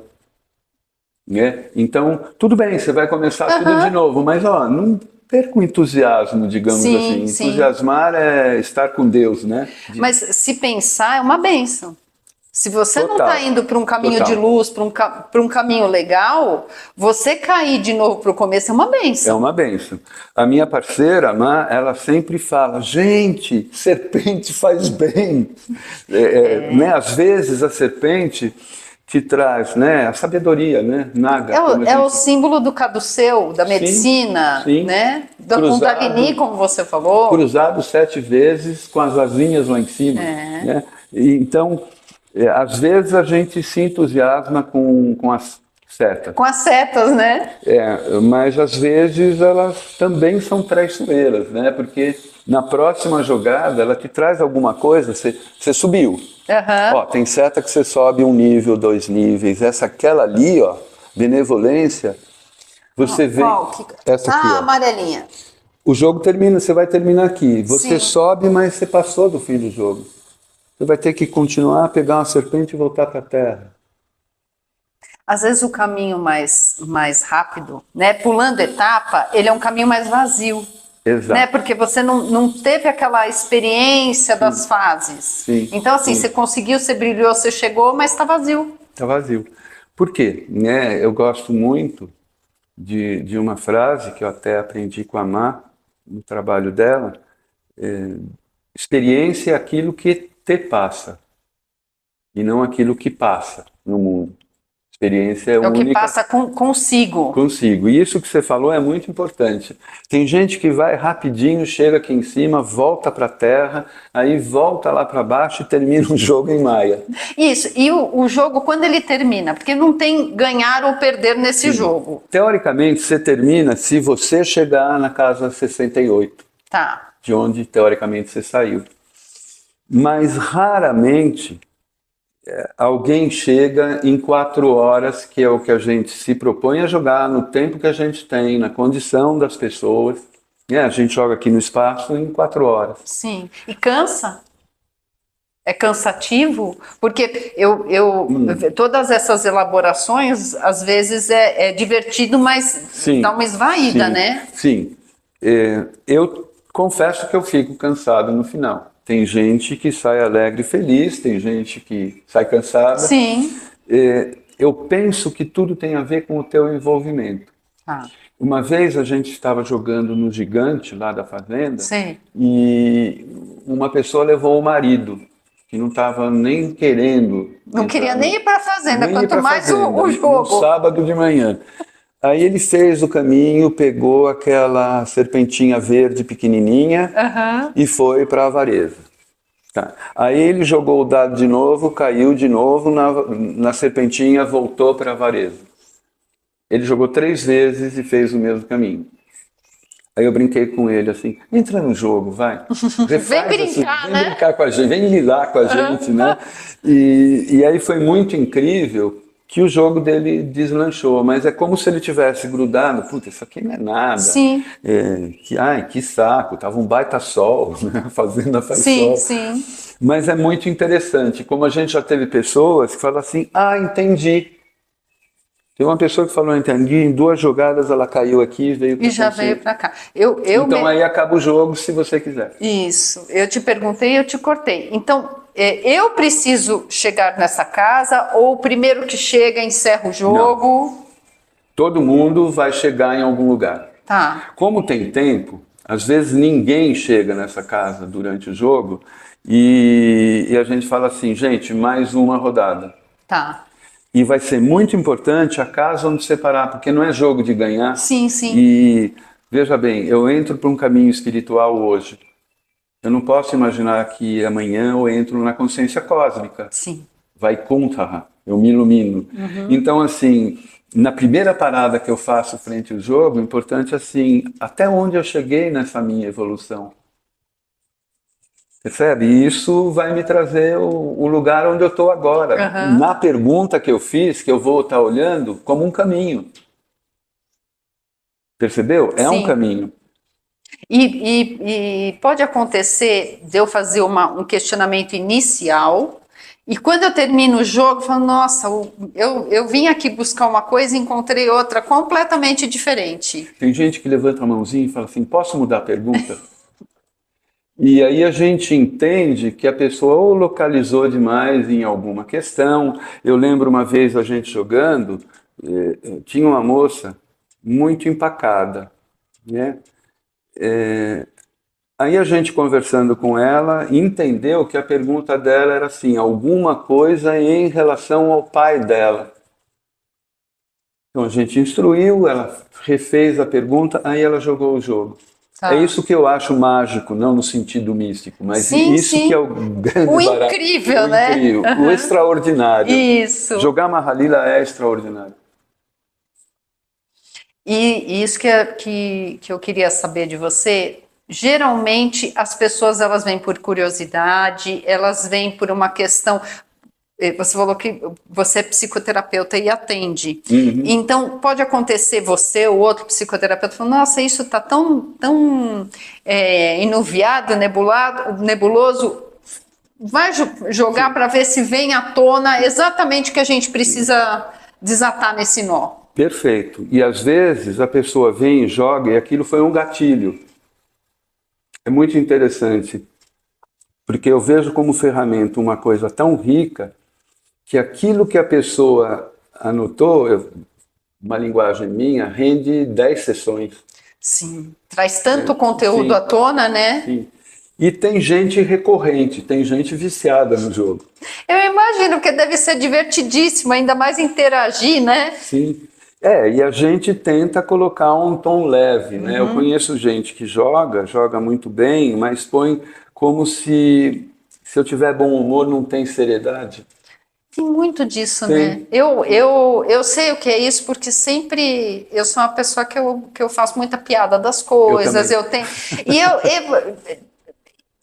Né? Então, tudo bem, você vai começar tudo de novo, mas não perca o entusiasmo, digamos assim. Entusiasmar é estar com Deus, né? Mas se pensar, é uma bênção. Se você não está indo para um caminho de luz, para um caminho legal, você cair de novo para o começo é uma bênção. É uma bênção. A minha parceira, Má, ela sempre fala, gente, serpente faz bem. Né? Às vezes a serpente te traz, né, a sabedoria, né? Naga. O símbolo do caduceu, da medicina, sim. Né? Da Kundalini, como você falou. Cruzado 7 vezes com as asinhas lá em cima. Né? Então, às vezes a gente se entusiasma com as setas. Com as setas, né? Mas às vezes elas também são traiçoeiras, né? Porque na próxima jogada ela te traz alguma coisa, você subiu. Ó, tem seta que você sobe 1 nível, 2 níveis. Aquela ali, ó, benevolência, você vê. Essa aqui, ó. Amarelinha. O jogo termina, você vai terminar aqui. Você sobe, mas você passou do fim do jogo. Você vai ter que continuar, pegar uma serpente e voltar para a terra. Às vezes o caminho mais rápido, né, pulando etapa, ele é um caminho mais vazio. Exato. Né, porque você não teve aquela experiência das fases. Sim. Então, assim, você conseguiu, você brilhou, você chegou, mas está vazio. Está vazio. Por quê? Né, eu gosto muito de uma frase que eu até aprendi com a Má, no trabalho dela. Experiência é aquilo que te passa, e não aquilo que passa no mundo. Experiência é única. O que passa consigo. Consigo. E isso que você falou é muito importante. Tem gente que vai rapidinho, chega aqui em cima, volta para a terra, aí volta lá para baixo e termina o jogo em Maia. Isso. E o jogo, quando ele termina? Porque não tem ganhar ou perder nesse jogo. Teoricamente, você termina se você chegar na casa 68. Tá. De onde, teoricamente, você saiu. Mas, raramente, alguém chega em 4 horas, que é o que a gente se propõe a jogar, no tempo que a gente tem, na condição das pessoas. A gente joga aqui no espaço em 4 horas. Sim. E cansa? É cansativo? Porque todas essas elaborações, às vezes é divertido, mas dá uma esvaída, né? Sim. Eu confesso que eu fico cansado no final. Tem gente que sai alegre e feliz, tem gente que sai cansada. Sim. Eu penso que tudo tem a ver com o teu envolvimento. Uma vez a gente estava jogando no gigante lá da fazenda. Sim. E uma pessoa levou o marido, que não estava nem querendo. Não queria nem ir para a fazenda, quanto mais o jogo. No sábado de manhã. Aí ele fez o caminho, pegou aquela serpentinha verde pequenininha e foi para a avareza. Tá. Aí ele jogou o dado de novo, caiu de novo na serpentinha, voltou para a avareza. Ele jogou 3 vezes e fez o mesmo caminho. Aí eu brinquei com ele assim, entra no jogo, vai. Vem brincar, vem né? brincar com a gente, vem lilar com a gente, né? E aí foi muito incrível que o jogo dele deslanchou, mas é como se ele tivesse grudado, puta, isso aqui não é nada. Sim. Que saco, tava um baita sol, né? A fazenda faz Sim, sol. sim. Mas é muito interessante, como a gente já teve pessoas que falam assim, entendi. Tem uma pessoa que falou, entendi, em 2 jogadas ela caiu aqui e veio para cá. E já veio para cá. Aí acaba o jogo se você quiser. Isso, eu te perguntei e eu te cortei. Então, eu preciso chegar nessa casa ou o primeiro que chega encerra o jogo? Não. Todo mundo vai chegar em algum lugar. Tá. Como tem tempo, às vezes ninguém chega nessa casa durante o jogo e a gente fala assim, gente, mais uma rodada. Tá. E vai ser muito importante a casa onde separar, porque não é jogo de ganhar. Sim, sim. E veja bem, eu entro para um caminho espiritual hoje. Eu não posso imaginar que amanhã eu entro na consciência cósmica. Sim. Vai contra, eu me ilumino. Então, assim, na primeira parada que eu faço frente ao jogo, é importante assim, até onde eu cheguei nessa minha evolução. Percebe? E isso vai me trazer o lugar onde eu estou agora. Na pergunta que eu fiz, que eu vou estar olhando como um caminho. Percebeu? É um caminho. E pode acontecer de eu fazer um questionamento inicial, e quando eu termino o jogo, eu falo, nossa, eu vim aqui buscar uma coisa e encontrei outra completamente diferente. Tem gente que levanta a mãozinha e fala assim, posso mudar a pergunta? E aí a gente entende que a pessoa ou localizou demais em alguma questão. Eu lembro uma vez a gente jogando, tinha uma moça muito empacada, né? Aí a gente conversando com ela entendeu que a pergunta dela era assim, alguma coisa em relação ao pai dela. Então a gente instruiu, ela refez a pergunta, aí ela jogou o jogo. Tá. É isso que eu acho mágico, não no sentido místico, mas sim, isso que é o grande barato. Incrível, né? Incrível, o extraordinário. Isso. Jogar Mahalila é extraordinário. E isso que eu queria saber de você, geralmente as pessoas elas vêm por curiosidade, elas vêm por uma questão... Você falou que você é psicoterapeuta e atende. Então, pode acontecer você ou outro psicoterapeuta falando, nossa, isso está tão enuviado, nebuloso, vai jogar para ver se vem à tona exatamente o que a gente precisa desatar nesse nó. Perfeito. E às vezes a pessoa vem e joga e aquilo foi um gatilho. É muito interessante, porque eu vejo como ferramenta uma coisa tão rica que aquilo que a pessoa anotou, uma linguagem minha, rende 10 sessões. Sim, traz tanto conteúdo à tona, né? Sim. E tem gente recorrente, tem gente viciada no jogo. Eu imagino que deve ser divertidíssimo, ainda mais interagir, né? Sim. E a gente tenta colocar um tom leve, né? Eu conheço gente que joga muito bem, mas põe como se eu tiver bom humor não tem seriedade. Tem muito disso, né? Eu sei o que é isso, porque sempre eu sou uma pessoa que eu faço muita piada das coisas, eu tenho...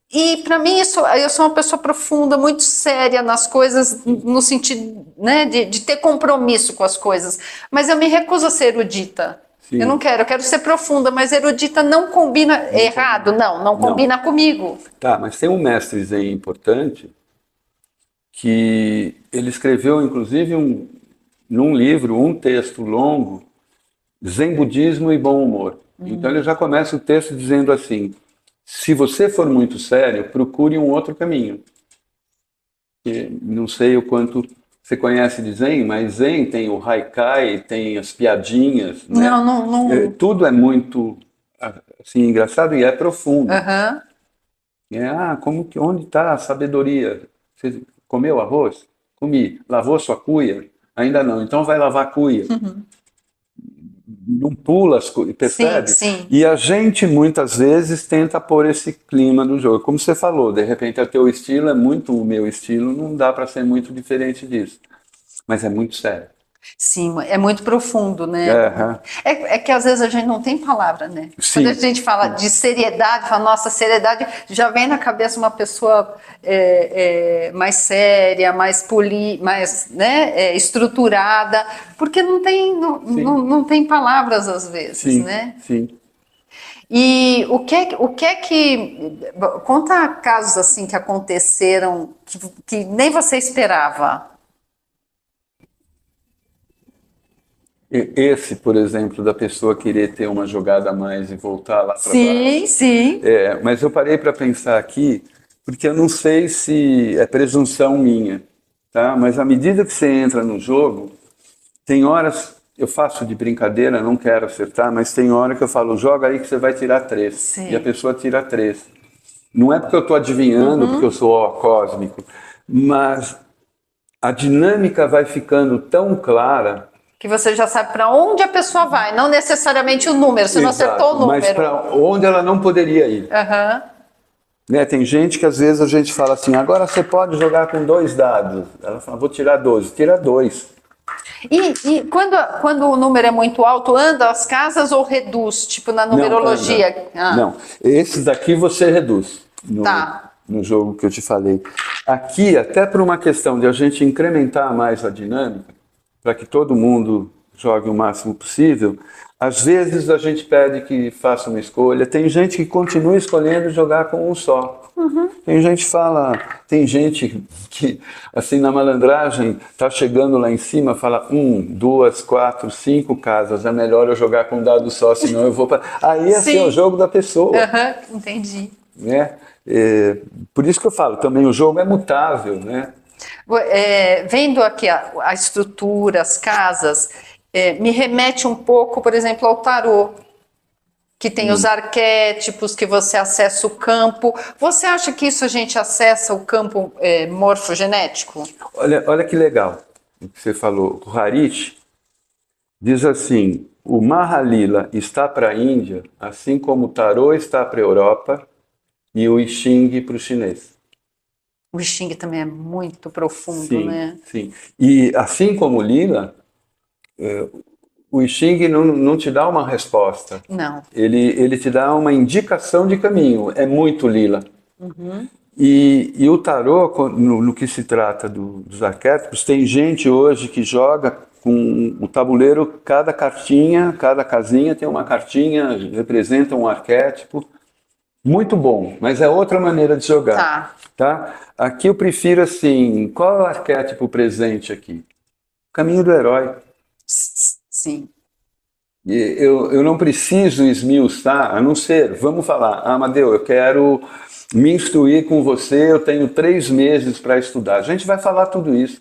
E para mim eu sou uma pessoa profunda, muito séria nas coisas, no sentido, né, de ter compromisso com as coisas. Mas eu me recuso a ser erudita. Sim. Eu quero ser profunda, mas erudita não combina errado, não combina comigo. Tá, mas tem um mestre zen importante que ele escreveu, inclusive, num livro, um texto longo, Zen Budismo e Bom Humor. Então ele já começa o texto dizendo assim, se você for muito sério, procure um outro caminho. Não sei o quanto você conhece de Zen, mas Zen tem o haikai, tem as piadinhas. Né? Não. Tudo é muito assim, engraçado e é profundo. Onde está a sabedoria? Você comeu arroz? Comi. Lavou sua cuia? Ainda não. Então vai lavar a cuia. Não pula as coisas, percebe? Sim. E a gente, muitas vezes, tenta pôr esse clima do jogo. Como você falou, de repente o teu estilo é muito o meu estilo, não dá para ser muito diferente disso. Mas é muito sério. Sim, é muito profundo, né? É que às vezes a gente não tem palavra, né? Sim. Quando a gente fala de seriedade, fala, nossa, seriedade, já vem na cabeça uma pessoa mais séria, mais né, estruturada, porque não tem palavras às vezes, né? Sim. E o que é que... Conta casos assim que aconteceram que nem você esperava. Esse, por exemplo, da pessoa querer ter uma jogada a mais e voltar lá para baixo. Sim. Mas eu parei para pensar aqui, porque eu não sei se é presunção minha, tá? Mas à medida que você entra no jogo, tem horas, eu faço de brincadeira, não quero acertar, mas tem hora que eu falo, joga aí que você vai tirar 3. Sim. E a pessoa tira 3. Não é porque eu estou adivinhando, porque eu sou cósmico, mas a dinâmica vai ficando tão clara que você já sabe para onde a pessoa vai, não necessariamente o número, você não acertou o número. Mas para onde ela não poderia ir. Né, tem gente que às vezes a gente fala assim, agora você pode jogar com 2 dados. Ela fala, vou tirar 12, tira 2. E quando o número é muito alto, anda as casas ou reduz, tipo na numerologia? Não, esses daqui você reduz. Tá. no jogo que eu te falei. Aqui, até por uma questão de a gente incrementar mais a dinâmica, para que todo mundo jogue o máximo possível, às vezes a gente pede que faça uma escolha. Tem gente que continua escolhendo jogar com um só. Tem gente que, assim, na malandragem, está chegando lá em cima, fala 1, 2, 4, 5 casas, é melhor eu jogar com um dado só, senão eu vou para... Aí assim, é o jogo da pessoa. Entendi. Né? Por isso que eu falo, também o jogo é mutável, né? Vendo aqui a estrutura, as casas, me remete um pouco, por exemplo, ao tarô, que tem os arquétipos, que você acessa o campo. Você acha que isso a gente acessa o campo morfogenético? Olha que legal o que você falou. O Harish diz assim, o Mahalila está para a Índia, assim como o tarô está para a Europa e o I Ching para o chinês. O I Ching também é muito profundo, sim, né? Sim. E assim como o Lila, o I Ching não te dá uma resposta. Não. Ele te dá uma indicação de caminho. É muito Lila. E o tarô, no que se trata dos arquétipos, tem gente hoje que joga com o tabuleiro, cada cartinha, cada casinha tem uma cartinha, representa um arquétipo. Muito bom, mas é outra maneira de jogar. Tá? Aqui eu prefiro assim, qual é o arquétipo presente aqui? O caminho do herói. Sim. Eu não preciso esmiuçar, a não ser, vamos falar, Amadeu, eu quero me instruir com você, eu tenho 3 meses para estudar. A gente vai falar tudo isso.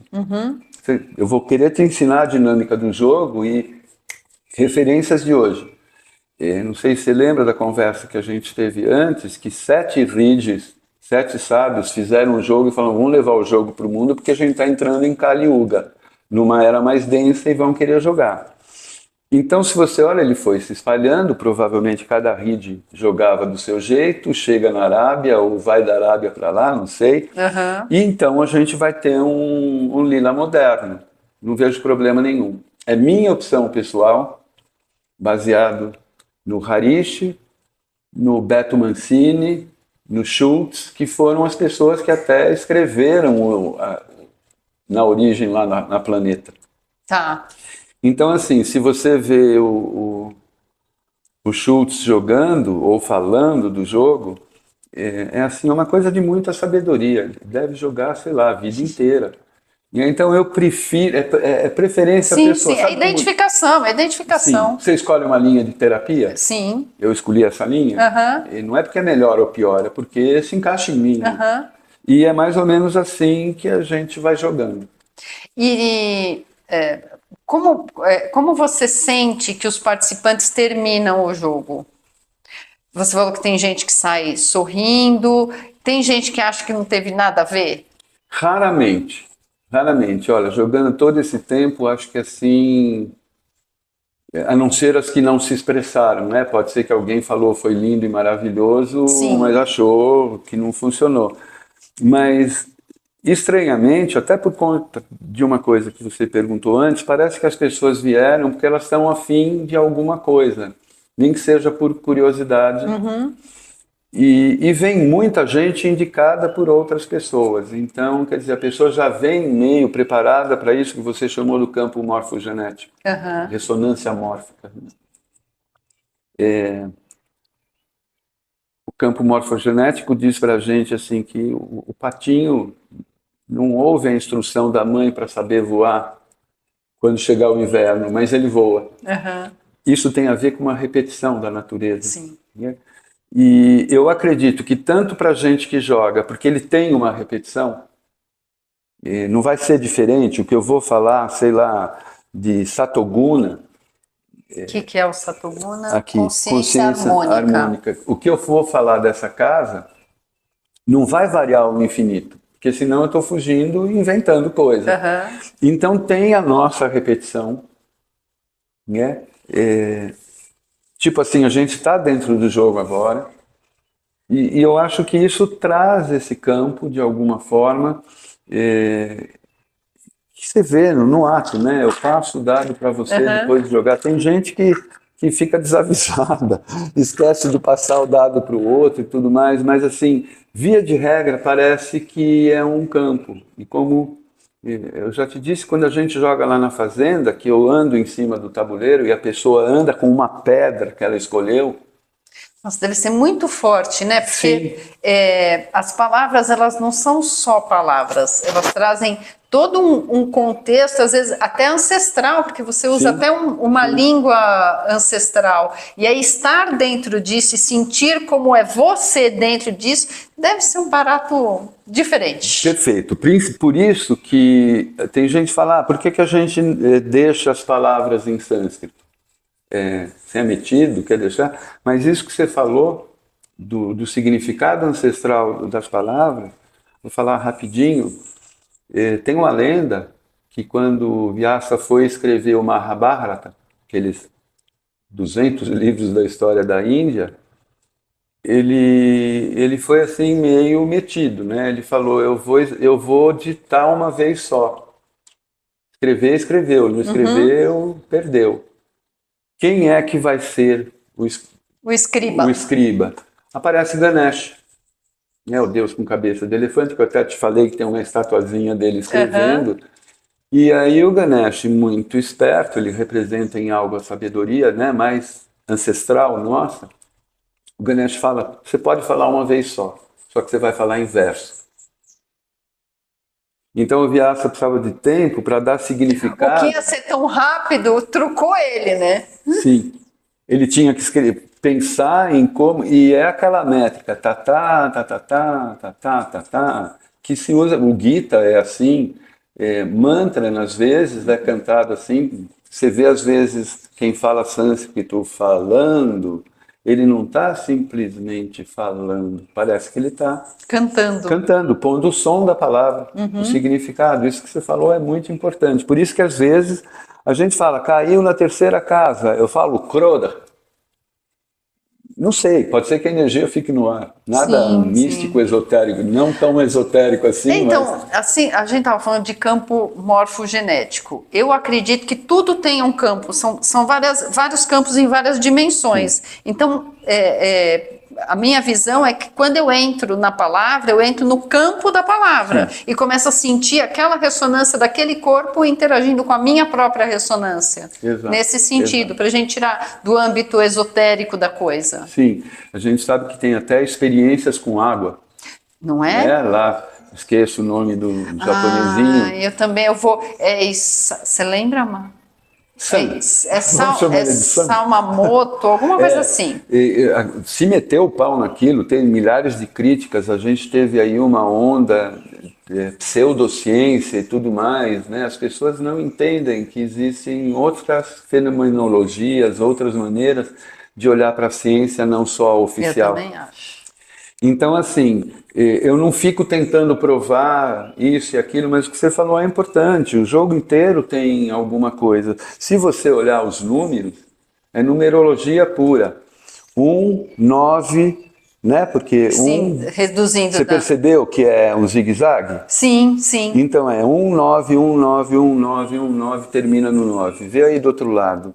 Eu vou querer te ensinar a dinâmica do jogo e referências de hoje. Não sei se você lembra da conversa que a gente teve antes, que 7 ridges, 7 sábios fizeram um jogo e falaram, vamos levar o jogo para o mundo porque a gente está entrando em Kali Yuga, numa era mais densa e vão querer jogar. Então, se você olha, ele foi se espalhando, provavelmente cada ridge jogava do seu jeito, chega na Arábia ou vai da Arábia para lá, não sei. E então a gente vai ter um Lila moderno. Não vejo problema nenhum. É minha opção pessoal, baseado no Harish, no Beto Mancini, no Schultz, que foram as pessoas que até escreveram na origem lá na Planeta. Tá. Então, assim, se você vê o Schultz jogando ou falando do jogo, assim, é uma coisa de muita sabedoria. Ele deve jogar, sei lá, a vida inteira. E então eu prefiro, preferência pessoal. Sim, é identificação, é identificação. Sim. Você escolhe uma linha de terapia? Sim. Eu escolhi essa linha? E não é porque é melhor ou pior, é porque se encaixa em mim. E é mais ou menos assim que a gente vai jogando. Como você sente que os participantes terminam o jogo? Você falou que tem gente que sai sorrindo, tem gente que acha que não teve nada a ver? Raramente. Olha, jogando todo esse tempo, acho que assim, a não ser as que não se expressaram, né? Pode ser que alguém falou foi lindo e maravilhoso, mas achou que não funcionou. Mas, estranhamente, até por conta de uma coisa que você perguntou antes, parece que as pessoas vieram porque elas estão afim de alguma coisa, nem que seja por curiosidade. E vem muita gente indicada por outras pessoas. Então, quer dizer, a pessoa já vem meio preparada para isso que você chamou do campo morfogenético, ressonância mórfica. O campo morfogenético diz para a gente assim, que o patinho não ouve a instrução da mãe para saber voar quando chegar o inverno, mas ele voa. Isso tem a ver com uma repetição da natureza. Sim. Né? E eu acredito que tanto para a gente que joga, porque ele tem uma repetição, não vai ser diferente. O que eu vou falar, sei lá, de Satoguna. O que é o Satoguna? Aqui, consciência harmônica. O que eu vou falar dessa casa não vai variar ao infinito, porque senão eu estou fugindo e inventando coisa. Então tem a nossa repetição, né? Tipo assim, a gente está dentro do jogo agora, e eu acho que isso traz esse campo, de alguma forma, que você vê no ato, né? Eu passo o dado para você depois de jogar. Tem gente que que fica desavisada, esquece de passar o dado para o outro e tudo mais, mas assim, via de regra, parece que é um campo. E como eu já te disse, quando a gente joga lá na fazenda, que eu ando em cima do tabuleiro e a pessoa anda com uma pedra que ela escolheu. Nossa, deve ser muito forte, né? Porque as palavras, elas não são só palavras, elas trazem todo um contexto, às vezes até ancestral, porque você usa até uma língua ancestral. E aí estar dentro disso e sentir como é você dentro disso, deve ser um barato diferente. Perfeito. Por isso que tem gente que fala, por que a gente deixa as palavras em sânscrito? Você é metido, quer deixar? Mas isso que você falou do significado ancestral das palavras, vou falar rapidinho. Tem uma lenda que quando Vyasa foi escrever o Mahabharata, aqueles 200 livros da história da Índia, ele foi assim meio metido, né? Ele falou, eu vou ditar uma vez só. Escrever, escreveu. Não escreveu, perdeu. Quem é que vai ser o escriba? O escriba. Aparece Ganesh. É o deus com cabeça de elefante, que eu até te falei que tem uma estatuazinha dele escrevendo. E aí o Ganesh, muito esperto, ele representa em algo a sabedoria, né, mais ancestral nossa. O Ganesh fala, você pode falar uma vez só que você vai falar em verso. Então o Vyasa precisava de tempo para dar significado. O que ia ser tão rápido, trucou ele, né? Sim. Ele tinha que escrever, pensar em como... E é aquela métrica, tá, que se usa... O Gita é assim, mantra, às vezes, é cantado assim. Você vê, às vezes, quem fala sânscrito falando... Ele não está simplesmente falando, parece que ele está cantando, pondo o som da palavra, o significado. Isso que você falou é muito importante. Por isso que às vezes a gente fala, caiu na terceira casa, eu falo Krodha. Não sei, pode ser que a energia fique no ar. Nada místico, esotérico, não tão esotérico assim. Então, assim, a gente estava falando de campo morfogenético. Eu acredito que tudo tem um campo, são vários campos em várias dimensões. Então, a minha visão é que quando eu entro na palavra, eu entro no campo da palavra e começo a sentir aquela ressonância daquele corpo interagindo com a minha própria ressonância. Exato, nesse sentido, para a gente tirar do âmbito esotérico da coisa. Sim, a gente sabe que tem até experiências com água. Não é? Lá, esqueço o nome do japonesinho. Eu também, você lembra, Má? Salmamoto, alguma coisa assim. Se meteu o pau naquilo, tem milhares de críticas, a gente teve aí uma onda pseudociência e tudo mais, né? As pessoas não entendem que existem outras fenomenologias, outras maneiras de olhar para a ciência, não só a oficial. Eu também acho. Então, assim, eu não fico tentando provar isso e aquilo, mas o que você falou é importante. O jogo inteiro tem alguma coisa. Se você olhar os números, é numerologia pura. 1, 9, né? Porque reduzindo. Você percebeu que é um zigue-zague? Sim, sim. Então é 1, 9, 1, 9, 1, 9, 1, 9, termina no 9. Vê aí do outro lado,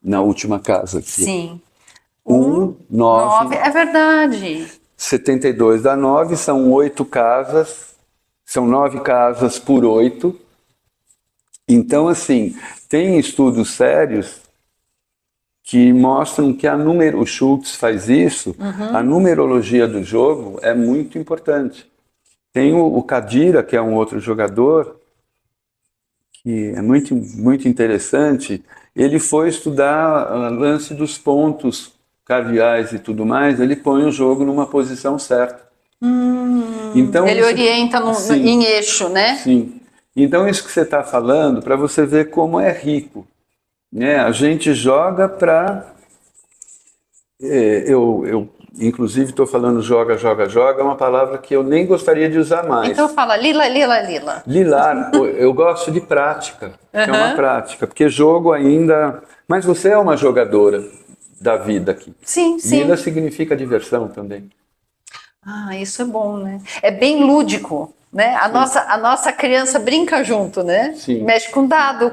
na última casa aqui. Sim. 1, 9. É verdade. 72 dá 9, são 8 casas, são 9 casas por 8. Então, assim, tem estudos sérios que mostram que o Schultz faz isso, a numerologia do jogo é muito importante. Tem o Kadira, que é um outro jogador, que é muito, muito interessante, ele foi estudar o lance dos pontos cardeais e tudo mais, ele põe o jogo numa posição certa. Então, ele orienta em eixo, né? Sim. Então isso que você está falando, para você ver como é rico. Né? A gente joga para... Eu inclusive estou falando joga, é uma palavra que eu nem gostaria de usar mais. Então fala lila. Lilar, eu gosto de prática, é uma prática, porque jogo ainda... Mas você é uma jogadora da vida aqui. Sim. Lila significa diversão também. Isso é bom, né? É bem lúdico. né? A nossa criança brinca junto, né? Sim. Mexe com dado,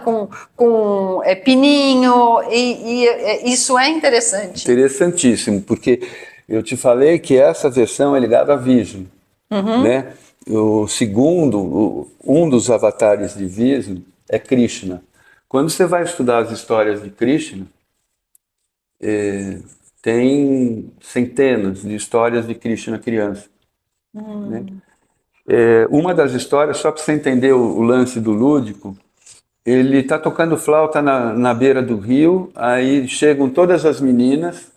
com pininho, e isso é interessante. Interessantíssimo, porque eu te falei que essa versão é ligada à Vishnu, né? O segundo, um dos avatares de Vishnu é Krishna. Quando você vai estudar as histórias de Krishna, tem centenas de histórias de Krishna criança. Né? Uma das histórias, só para você entender o lance do lúdico, ele está tocando flauta na beira do rio, aí chegam todas as meninas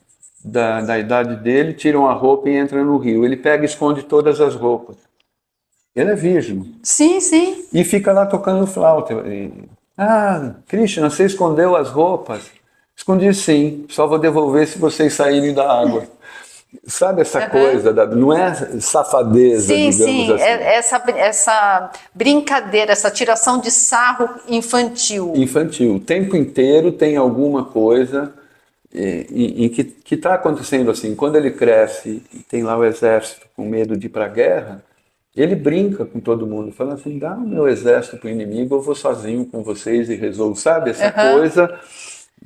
da idade dele, tiram a roupa e entram no rio. Ele pega e esconde todas as roupas. Ele é virgem. Sim, sim. E fica lá tocando flauta. Krishna, você escondeu as roupas? Escondi sim, só vou devolver se vocês saírem da água. Sabe essa coisa, não é safadeza, sim, digamos assim. Essa brincadeira, essa tiração de sarro infantil. Infantil. O tempo inteiro tem alguma coisa em que está acontecendo assim. Quando ele cresce e tem lá o exército com medo de ir para a guerra, ele brinca com todo mundo, falando assim, dá o meu exército para o inimigo, eu vou sozinho com vocês e resolvo. Sabe, essa coisa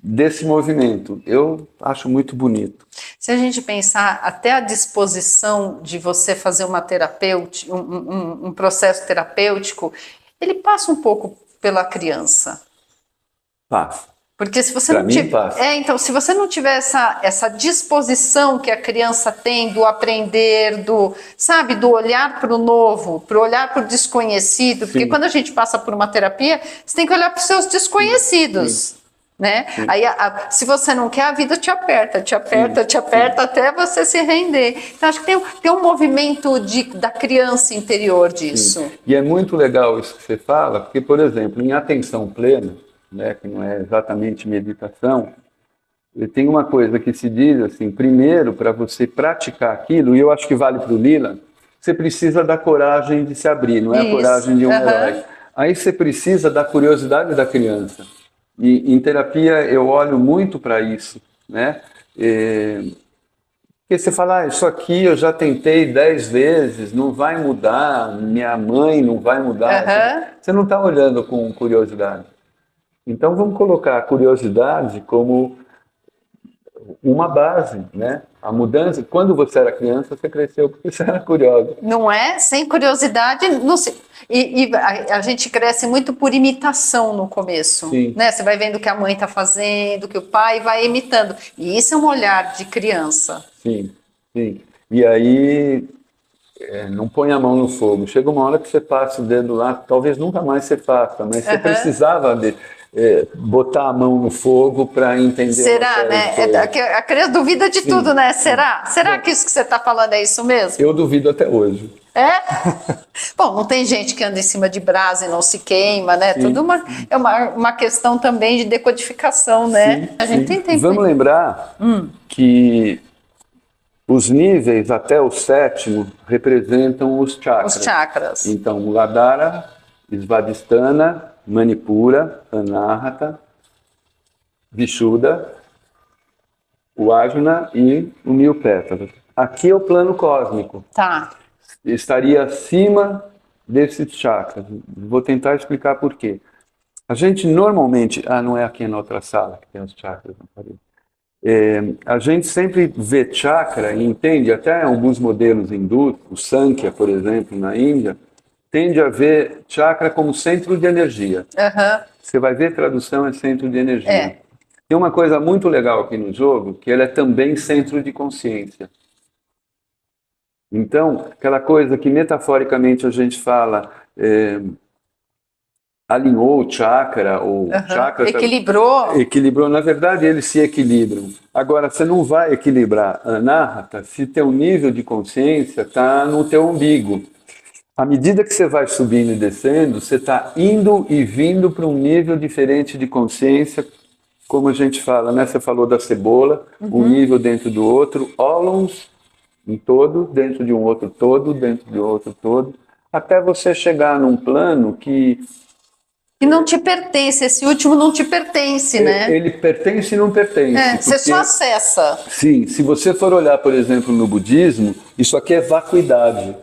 desse movimento. Eu acho muito bonito. Se a gente pensar até a disposição de você fazer uma terapêutica, um processo terapêutico, ele passa um pouco pela criança. Passa. Porque se você não tiver, então, se você não tiver essa disposição que a criança tem do aprender, do olhar para o novo, para olhar para o desconhecido, porque Sim. quando a gente passa por uma terapia, você tem que olhar para os seus desconhecidos. Sim. Né? Aí, se você não quer, a vida te aperta até você se render. Então, acho que tem um movimento da criança interior disso. Sim. E é muito legal isso que você fala, porque, por exemplo, em atenção plena, né, que não é exatamente meditação, tem uma coisa que se diz assim, primeiro, para você praticar aquilo, e eu acho que vale para o Lila, você precisa da coragem de se abrir, não é a coragem de um herói. Aí você precisa da curiosidade da criança. E em terapia eu olho muito para isso, né? Porque você fala, isso aqui eu já tentei 10 vezes, não vai mudar, minha mãe não vai mudar. Você não está olhando com curiosidade. Então vamos colocar a curiosidade como uma base, né? A mudança, quando você era criança, você cresceu porque você era curiosa. Não é? Sem curiosidade, não se... E a gente cresce muito por imitação no começo. Sim. Né? Você vai vendo o que a mãe está fazendo, que o pai vai imitando. E isso é um olhar de criança. Sim, sim. E aí, não põe a mão no fogo. Chega uma hora que você passa o dedo lá, talvez nunca mais você faça, mas você precisava botar a mão no fogo para entender. Será, né? A criança duvida de tudo, né? Será? Será que isso que você está falando é isso mesmo? Eu duvido até hoje. É? Bom, não tem gente que anda em cima de brasa e não se queima, né? Tudo é uma questão também de decodificação, né? Sim, a gente tem tempo. Vamos lembrar que os níveis até o 7º representam os chakras. Os chakras. Então, Muladhara, Svadhisthana, Manipura, Anahata, Vishuddha, o Ajna e o 1000 pétalas. Aqui é o plano cósmico. Tá. Estaria acima desses chakras. Vou tentar explicar por quê. A gente normalmente... não é aqui na outra sala que tem os chakras na parede. A gente sempre vê chakra e entende, até alguns modelos hindus, o Sankhya, por exemplo, na Índia, tende a ver chakra como centro de energia. Você vai ver, tradução é centro de energia. Tem uma coisa muito legal aqui no jogo, que ele é também centro de consciência. Então, aquela coisa que metaforicamente a gente fala, alinhou o chakra, ou chakra... Equilibrou, na verdade eles se equilibram. Agora, você não vai equilibrar Anahata se teu nível de consciência está no teu umbigo. À medida que você vai subindo e descendo, você está indo e vindo para um nível diferente de consciência, como a gente fala, né? Você falou da cebola, um nível dentro do outro, ólons, um todo, dentro de um outro todo, dentro de outro todo, até você chegar num plano que não te pertence, esse último não te pertence, né? Ele pertence e não pertence. Você só acessa. Sim, se você for olhar, por exemplo, no budismo, isso aqui é vacuidade,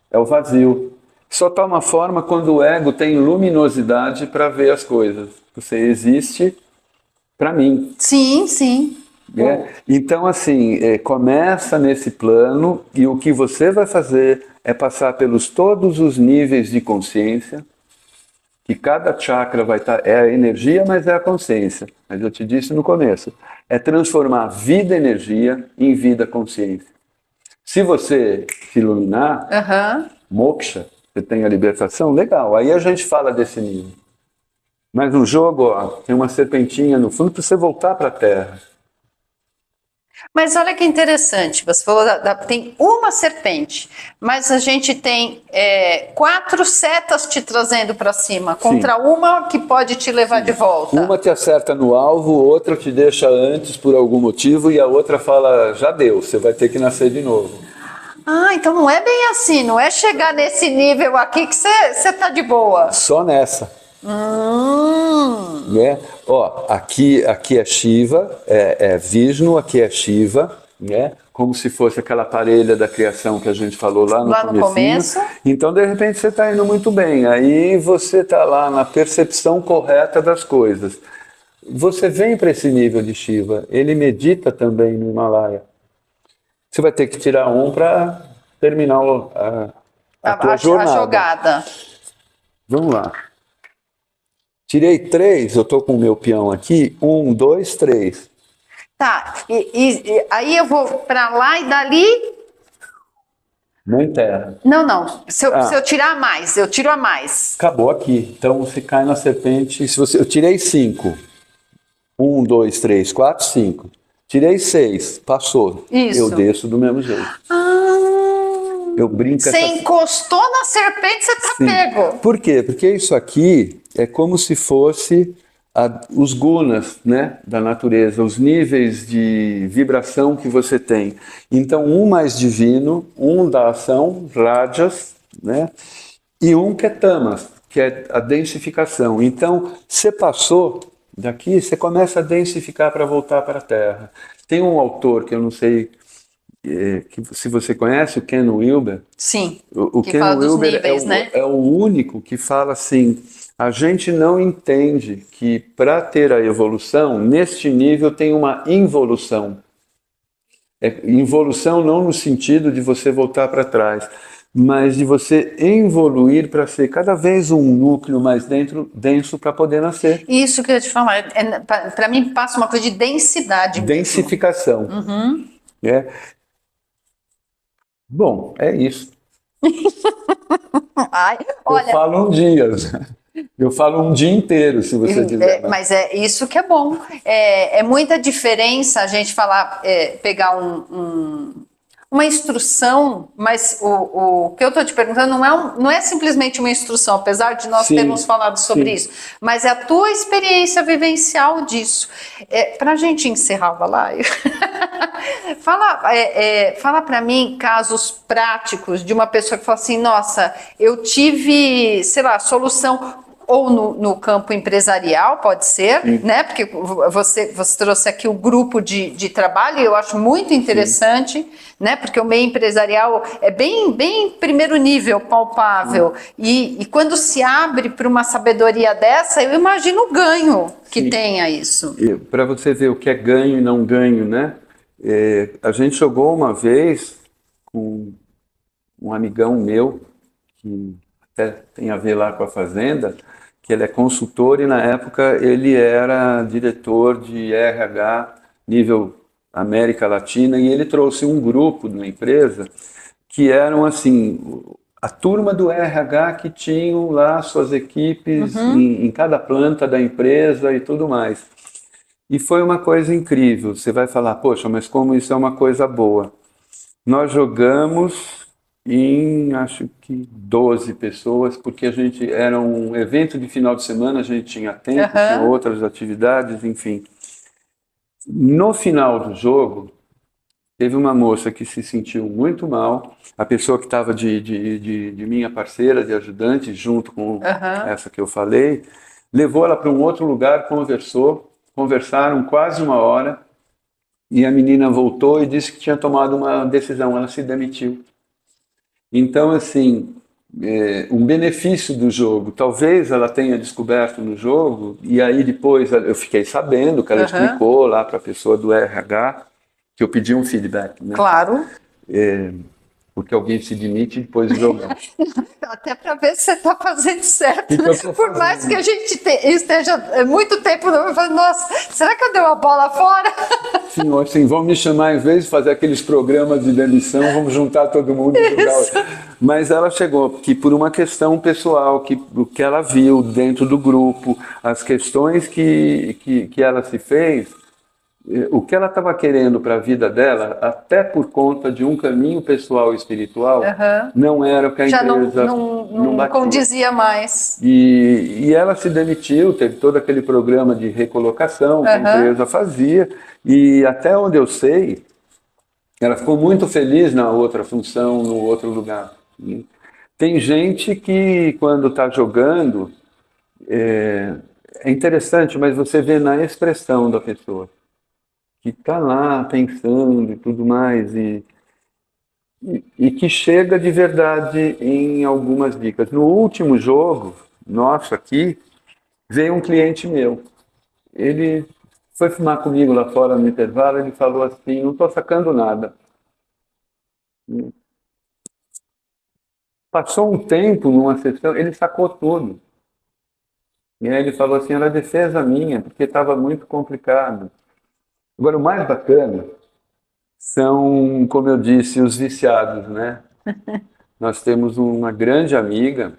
é o vazio. só toma forma quando o ego tem luminosidade para ver as coisas. Você existe para mim. Sim, sim. Então, assim, começa nesse plano e o que você vai fazer é passar pelos todos os níveis de consciência, que cada chakra vai estar, é a energia, mas é a consciência. Mas eu te disse no começo, é transformar vida-energia em vida-consciência. Se você se iluminar, moksha, você tem a libertação, legal, aí a gente fala desse nível. Mas no jogo, ó, tem uma serpentinha no fundo para você voltar para a Terra. Mas olha que interessante, você falou, tem uma serpente, mas a gente tem 4 setas te trazendo para cima, contra uma que pode te levar de volta. Uma te acerta no alvo, outra te deixa antes por algum motivo e a outra fala, já deu, você vai ter que nascer de novo. Ah, então não é bem assim, não é chegar nesse nível aqui que você tá de boa. Só nessa. Né? Ó, aqui é Shiva, é Vishnu, aqui é Shiva, né? Como se fosse aquela parelha da criação que a gente falou lá no começo. Então, de repente, você está indo muito bem. Aí você está lá na percepção correta das coisas. Você vem para esse nível de Shiva. Ele medita também no Himalaia. Você vai ter que tirar um para terminar a tua jornada. A jogada. Vamos lá. Tirei 3, eu estou com o meu peão aqui. 1, 2, 3. Tá, e aí eu vou para lá e dali... Não enterra. Não. Se eu tirar mais, eu tiro a mais. Acabou aqui. Então você cai na serpente. Eu tirei 5. 1, 2, 3, 4, 5. Tirei 6, passou. Isso. Eu desço do mesmo jeito. Eu brinco. Você encostou na serpente, você tá pego. Por quê? Porque isso aqui é como se fosse os gunas, né, da natureza, os níveis de vibração que você tem. Então, um mais divino, um da ação, rajas, né, e um que é tamas, que é a densificação. Então, você passou daqui, você começa a densificar para voltar para a Terra. Tem um autor que eu não sei... que se você conhece, o Ken Wilber. Sim, o que Ken fala dos Wilber níveis, né? É o único que fala assim, a gente não entende que para ter a evolução, neste nível tem uma involução. Involução não no sentido de você voltar para trás, mas de você evoluir para ser cada vez um núcleo mais denso para poder nascer. Isso que eu ia te falar, para mim passa uma coisa de densidade. Densificação. Bom, é isso. Olha, eu falo um dia. Eu falo um dia inteiro, se você quiser. Mas é isso que é bom. É muita diferença a gente falar, pegar uma instrução, mas o que eu estou te perguntando não é simplesmente uma instrução, apesar de nós termos falado sobre isso, mas é a tua experiência vivencial disso. Para a gente encerrar a live, fala para mim casos práticos de uma pessoa que fala assim, nossa, eu tive, sei lá, solução... ou no campo empresarial, pode ser, né? Porque você trouxe aqui o grupo de trabalho, e eu acho muito interessante, né? Porque o meio empresarial é bem primeiro nível, palpável. E quando se abre para uma sabedoria dessa, eu imagino o ganho que tenha isso. Para você ver o que é ganho e não ganho, né? A gente jogou uma vez com um amigão meu, que até tem a ver lá com a Fazenda, que ele é consultor e na época ele era diretor de RH nível América Latina e ele trouxe um grupo de uma empresa que eram assim, a turma do RH que tinham lá suas equipes em cada planta da empresa e tudo mais. E foi uma coisa incrível. Você vai falar, poxa, mas como isso é uma coisa boa? Nós jogamos em, acho que 12 pessoas, porque a gente era um evento de final de semana, a gente tinha tempo, tinha outras atividades, enfim. No final do jogo, teve uma moça que se sentiu muito mal, a pessoa que estava de minha parceira, de ajudante, junto com essa que eu falei, levou ela para um outro lugar, conversaram quase 1 hora, e a menina voltou e disse que tinha tomado uma decisão, ela se demitiu. Então, assim, um benefício do jogo. Talvez ela tenha descoberto no jogo, e aí depois eu fiquei sabendo que ela explicou lá para a pessoa do RH, que eu pedi um feedback, né? Claro. Porque alguém se demite depois de jogar. Até para ver se você está fazendo certo. Né? Por mais que a gente esteja muito tempo, nossa, será que eu dei uma bola fora? Sim, assim, vão me chamar, em vez de fazer aqueles programas de demissão, vamos juntar todo mundo e jogar. Mas ela chegou que por uma questão pessoal, o que ela viu dentro do grupo, as questões que ela se fez, o que ela estava querendo para a vida dela, até por conta de um caminho pessoal e espiritual, não era o que a empresa não condizia mais. E ela se demitiu, teve todo aquele programa de recolocação que a empresa fazia, e até onde eu sei, ela ficou muito feliz na outra função, no outro lugar. Tem gente que, quando está jogando, é interessante, mas você vê na expressão da pessoa, que está lá pensando e tudo mais, e que chega de verdade em algumas dicas. No último jogo, nosso aqui, veio um cliente meu. Ele foi fumar comigo lá fora no intervalo, ele falou assim, não estou sacando nada. Passou um tempo numa sessão, ele sacou tudo. E aí ele falou assim, era defesa minha, porque estava muito complicado. Agora, o mais bacana são, como eu disse, os viciados, né? Nós temos uma grande amiga,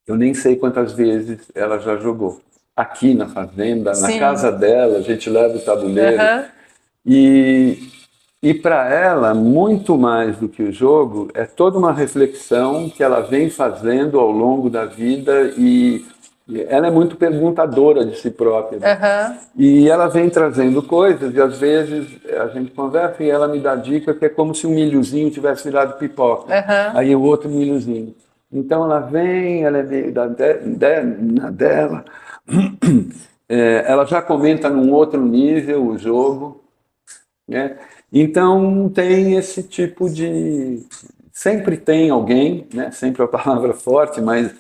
eu nem sei quantas vezes ela já jogou. Aqui na fazenda, na casa dela, a gente leva o tabuleiro. E para ela, muito mais do que o jogo, é toda uma reflexão que ela vem fazendo ao longo da vida e ela é muito perguntadora de si própria. E ela vem trazendo coisas e às vezes a gente conversa e ela me dá dica que é como se um milhozinho tivesse virado pipoca. Aí o outro milhozinho. Então ela vem, ela é meio na dela, ela já comenta num outro nível o jogo, né? Então tem esse tipo de... Sempre tem alguém, né? Sempre é uma palavra forte, mas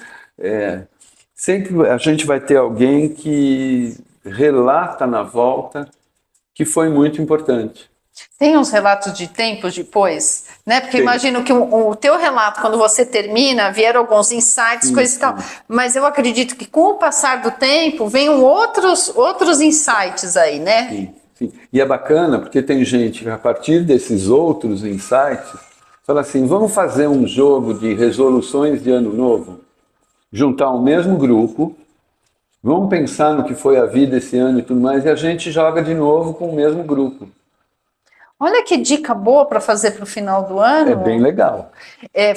sempre a gente vai ter alguém que relata na volta que foi muito importante. Tem uns relatos de tempos depois, né? Porque imagino que o teu relato, quando você termina, vieram alguns insights, coisas e tal. Mas eu acredito que com o passar do tempo, venham outros insights aí, né? Sim. E é bacana porque tem gente que a partir desses outros insights fala assim, vamos fazer um jogo de resoluções de ano novo? Juntar o mesmo grupo, vamos pensar no que foi a vida esse ano e tudo mais, e a gente joga de novo com o mesmo grupo. Olha que dica boa para fazer para o final do ano. É bem legal.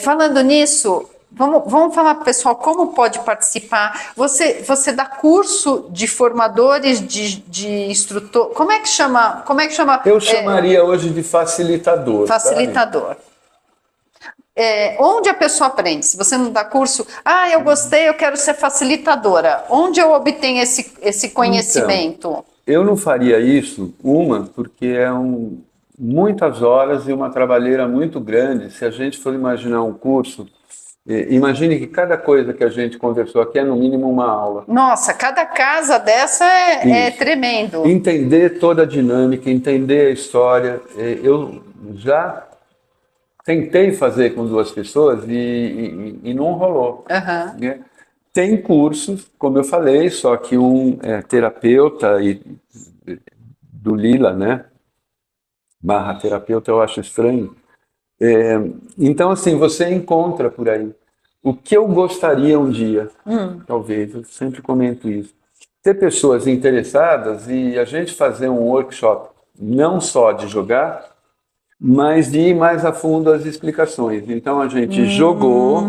Falando nisso, vamos falar para o pessoal como pode participar. Você dá curso de formadores, de instrutor. Como é que chama? Eu chamaria hoje de facilitador. Facilitador. Onde a pessoa aprende? Se você não dá curso, eu gostei, eu quero ser facilitadora. Onde eu obtenho esse conhecimento? Então, eu não faria isso, porque é muitas horas e uma trabalheira muito grande. Se a gente for imaginar um curso, imagine que cada coisa que a gente conversou aqui é no mínimo uma aula. Nossa, cada casa dessa é tremendo. Entender toda a dinâmica, entender a história. Eu já tentei fazer com 2 pessoas e não rolou. Né? Tem cursos, como eu falei, só que um é terapeuta do Lila, né? / terapeuta, eu acho estranho. Então, assim, você encontra por aí. O que eu gostaria um dia, talvez, eu sempre comento isso, ter pessoas interessadas e a gente fazer um workshop, não só de jogar, mas de ir mais a fundo as explicações. Então, a gente jogou,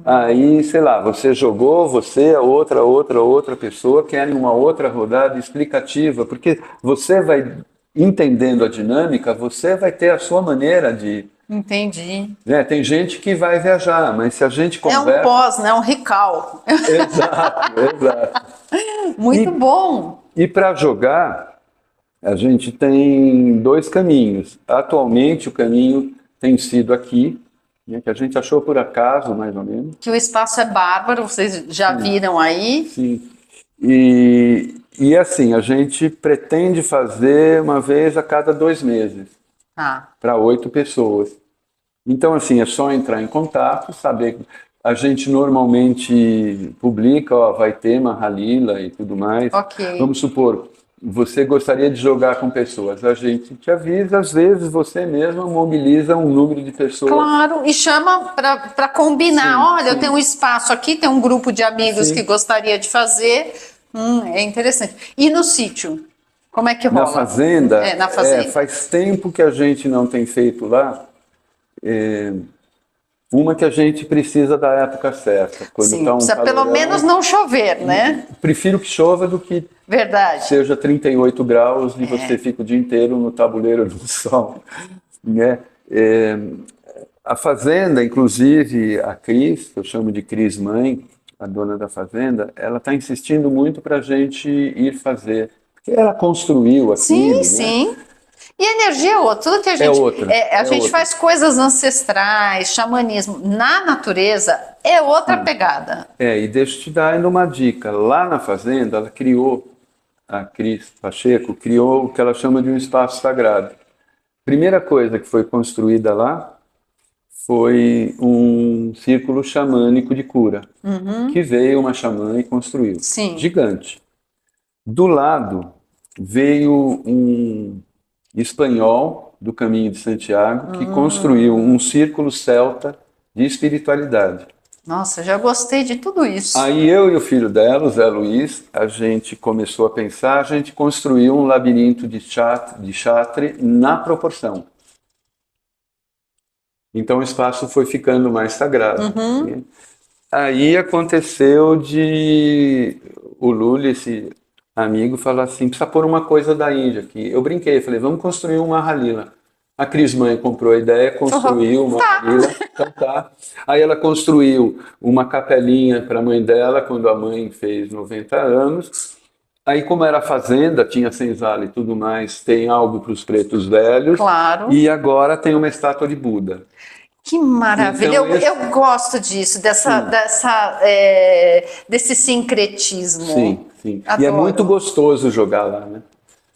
aí, sei lá, você jogou, você, a outra pessoa, querem uma outra rodada explicativa, porque você vai... entendendo a dinâmica, você vai ter a sua maneira de... Entendi. Tem gente que vai viajar, mas se a gente conversa... É um pós, né? Um recall. Exato. Muito bom. E para jogar, a gente tem 2 caminhos. Atualmente, o caminho tem sido aqui, né, que a gente achou por acaso, mais ou menos. Que o espaço é bárbaro, vocês já viram aí. Sim. E assim, a gente pretende fazer uma vez a cada 2 meses, para 8 pessoas. Então, assim, é só entrar em contato, saber. A gente normalmente publica, ó, vai ter Mahalila e tudo mais. Ok. Vamos supor, você gostaria de jogar com pessoas, a gente te avisa, às vezes você mesmo mobiliza um número de pessoas. Claro, e chama para combinar. Sim, olha, sim. Eu tenho um espaço aqui, tem um grupo de amigos sim. que gostaria de fazer. É interessante. E no sítio? Como é que rola? Na fazenda? Na fazenda. Faz tempo que a gente não tem feito lá. Uma que a gente precisa da época certa. Quando sim, tá precisa calorão, pelo menos não chover, né? Prefiro que chova do que verdade. Seja 38 graus e você fica o dia inteiro no tabuleiro do sol. Né? A fazenda, inclusive a Cris, que eu chamo de Cris mãe, a dona da fazenda, ela está insistindo muito para a gente ir fazer. Porque ela construiu aquilo. Sim, né? sim. E a energia é outra. Tudo que a gente, a gente faz coisas ancestrais, xamanismo. Na natureza é outra pegada. E deixa eu te dar ainda uma dica. Lá na fazenda, ela criou, a Cris Pacheco, criou o que ela chama de um espaço sagrado. Primeira coisa que foi construída lá foi um círculo xamânico de cura, que veio uma xamã e construiu. Sim. Gigante. Do lado veio um espanhol do Caminho de Santiago que construiu um círculo celta de espiritualidade. Nossa, já gostei de tudo isso. Aí eu e o filho dela, o Zé Luiz, a gente começou a pensar, a gente construiu um labirinto de Chatre na proporção. Então o espaço foi ficando mais sagrado. Né? Aí aconteceu de o Lula, esse amigo, falar assim, precisa pôr uma coisa da Índia aqui. Eu brinquei, falei, vamos construir uma Mahalila. A Cris mãe comprou a ideia, construiu uma Mahalila. Então tá. Aí ela construiu uma capelinha para a mãe dela, quando a mãe fez 90 anos. Aí, como era fazenda, tinha senzala e tudo mais, tem algo para os pretos velhos. Claro. E agora tem uma estátua de Buda. Que maravilha, então, eu gosto disso, desse sincretismo. Sim, sim. Adoro. E é muito gostoso jogar lá, né?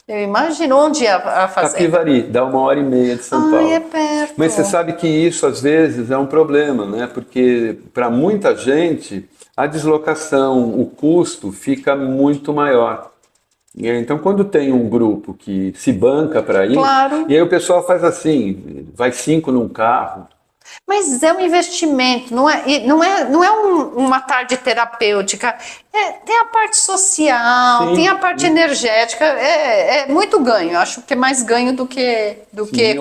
Eu imagino. Onde é a fazenda? Capivari, dá 1h30 de São Paulo. É perto. Mas você sabe que isso, às vezes, é um problema, né? Porque, para muita gente, a deslocação, o custo fica muito maior. Então, quando tem um grupo que se banca para ir, claro. E aí o pessoal faz assim, vai 5 num carro. Mas é um investimento, não é uma tarde terapêutica. Tem a parte social, tem a parte energética, é muito ganho. Acho que é mais ganho do que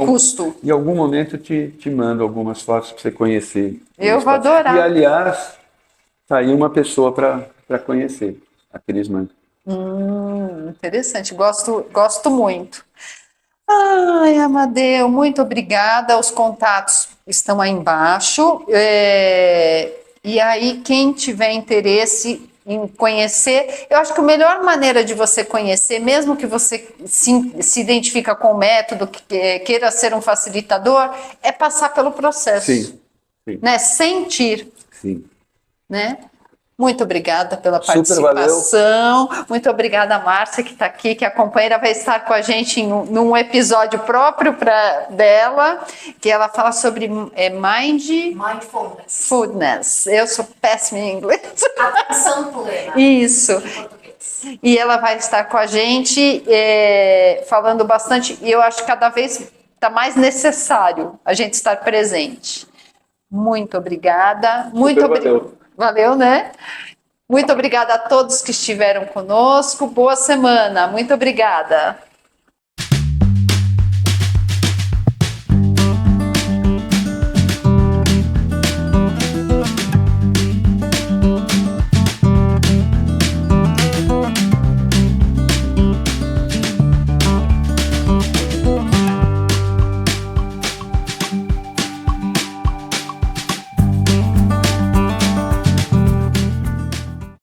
custo. Em algum momento te mando algumas fotos para você conhecer. Eu vou adorar. E, aliás, tá aí uma pessoa para conhecer, a Cris mãe. Interessante, gosto muito. Ai, Amadeu, muito obrigada. Os contatos estão aí embaixo. E aí, quem tiver interesse em conhecer, eu acho que a melhor maneira de você conhecer, mesmo que você se identifica com o método, queira ser um facilitador, é passar pelo processo. Sim. Né? Sentir. Sim. Né? Muito obrigada pela participação. Muito obrigada, Márcia, que está aqui, que a companheira vai estar com a gente num episódio próprio dela, que ela fala sobre Mindfulness. Eu sou péssima em inglês. Atenção plena. Isso. E ela vai estar com a gente falando bastante, e eu acho que cada vez está mais necessário a gente estar presente. Muito obrigada. Muito obrigada. Valeu, né? Muito obrigada a todos que estiveram conosco. Boa semana. Muito obrigada.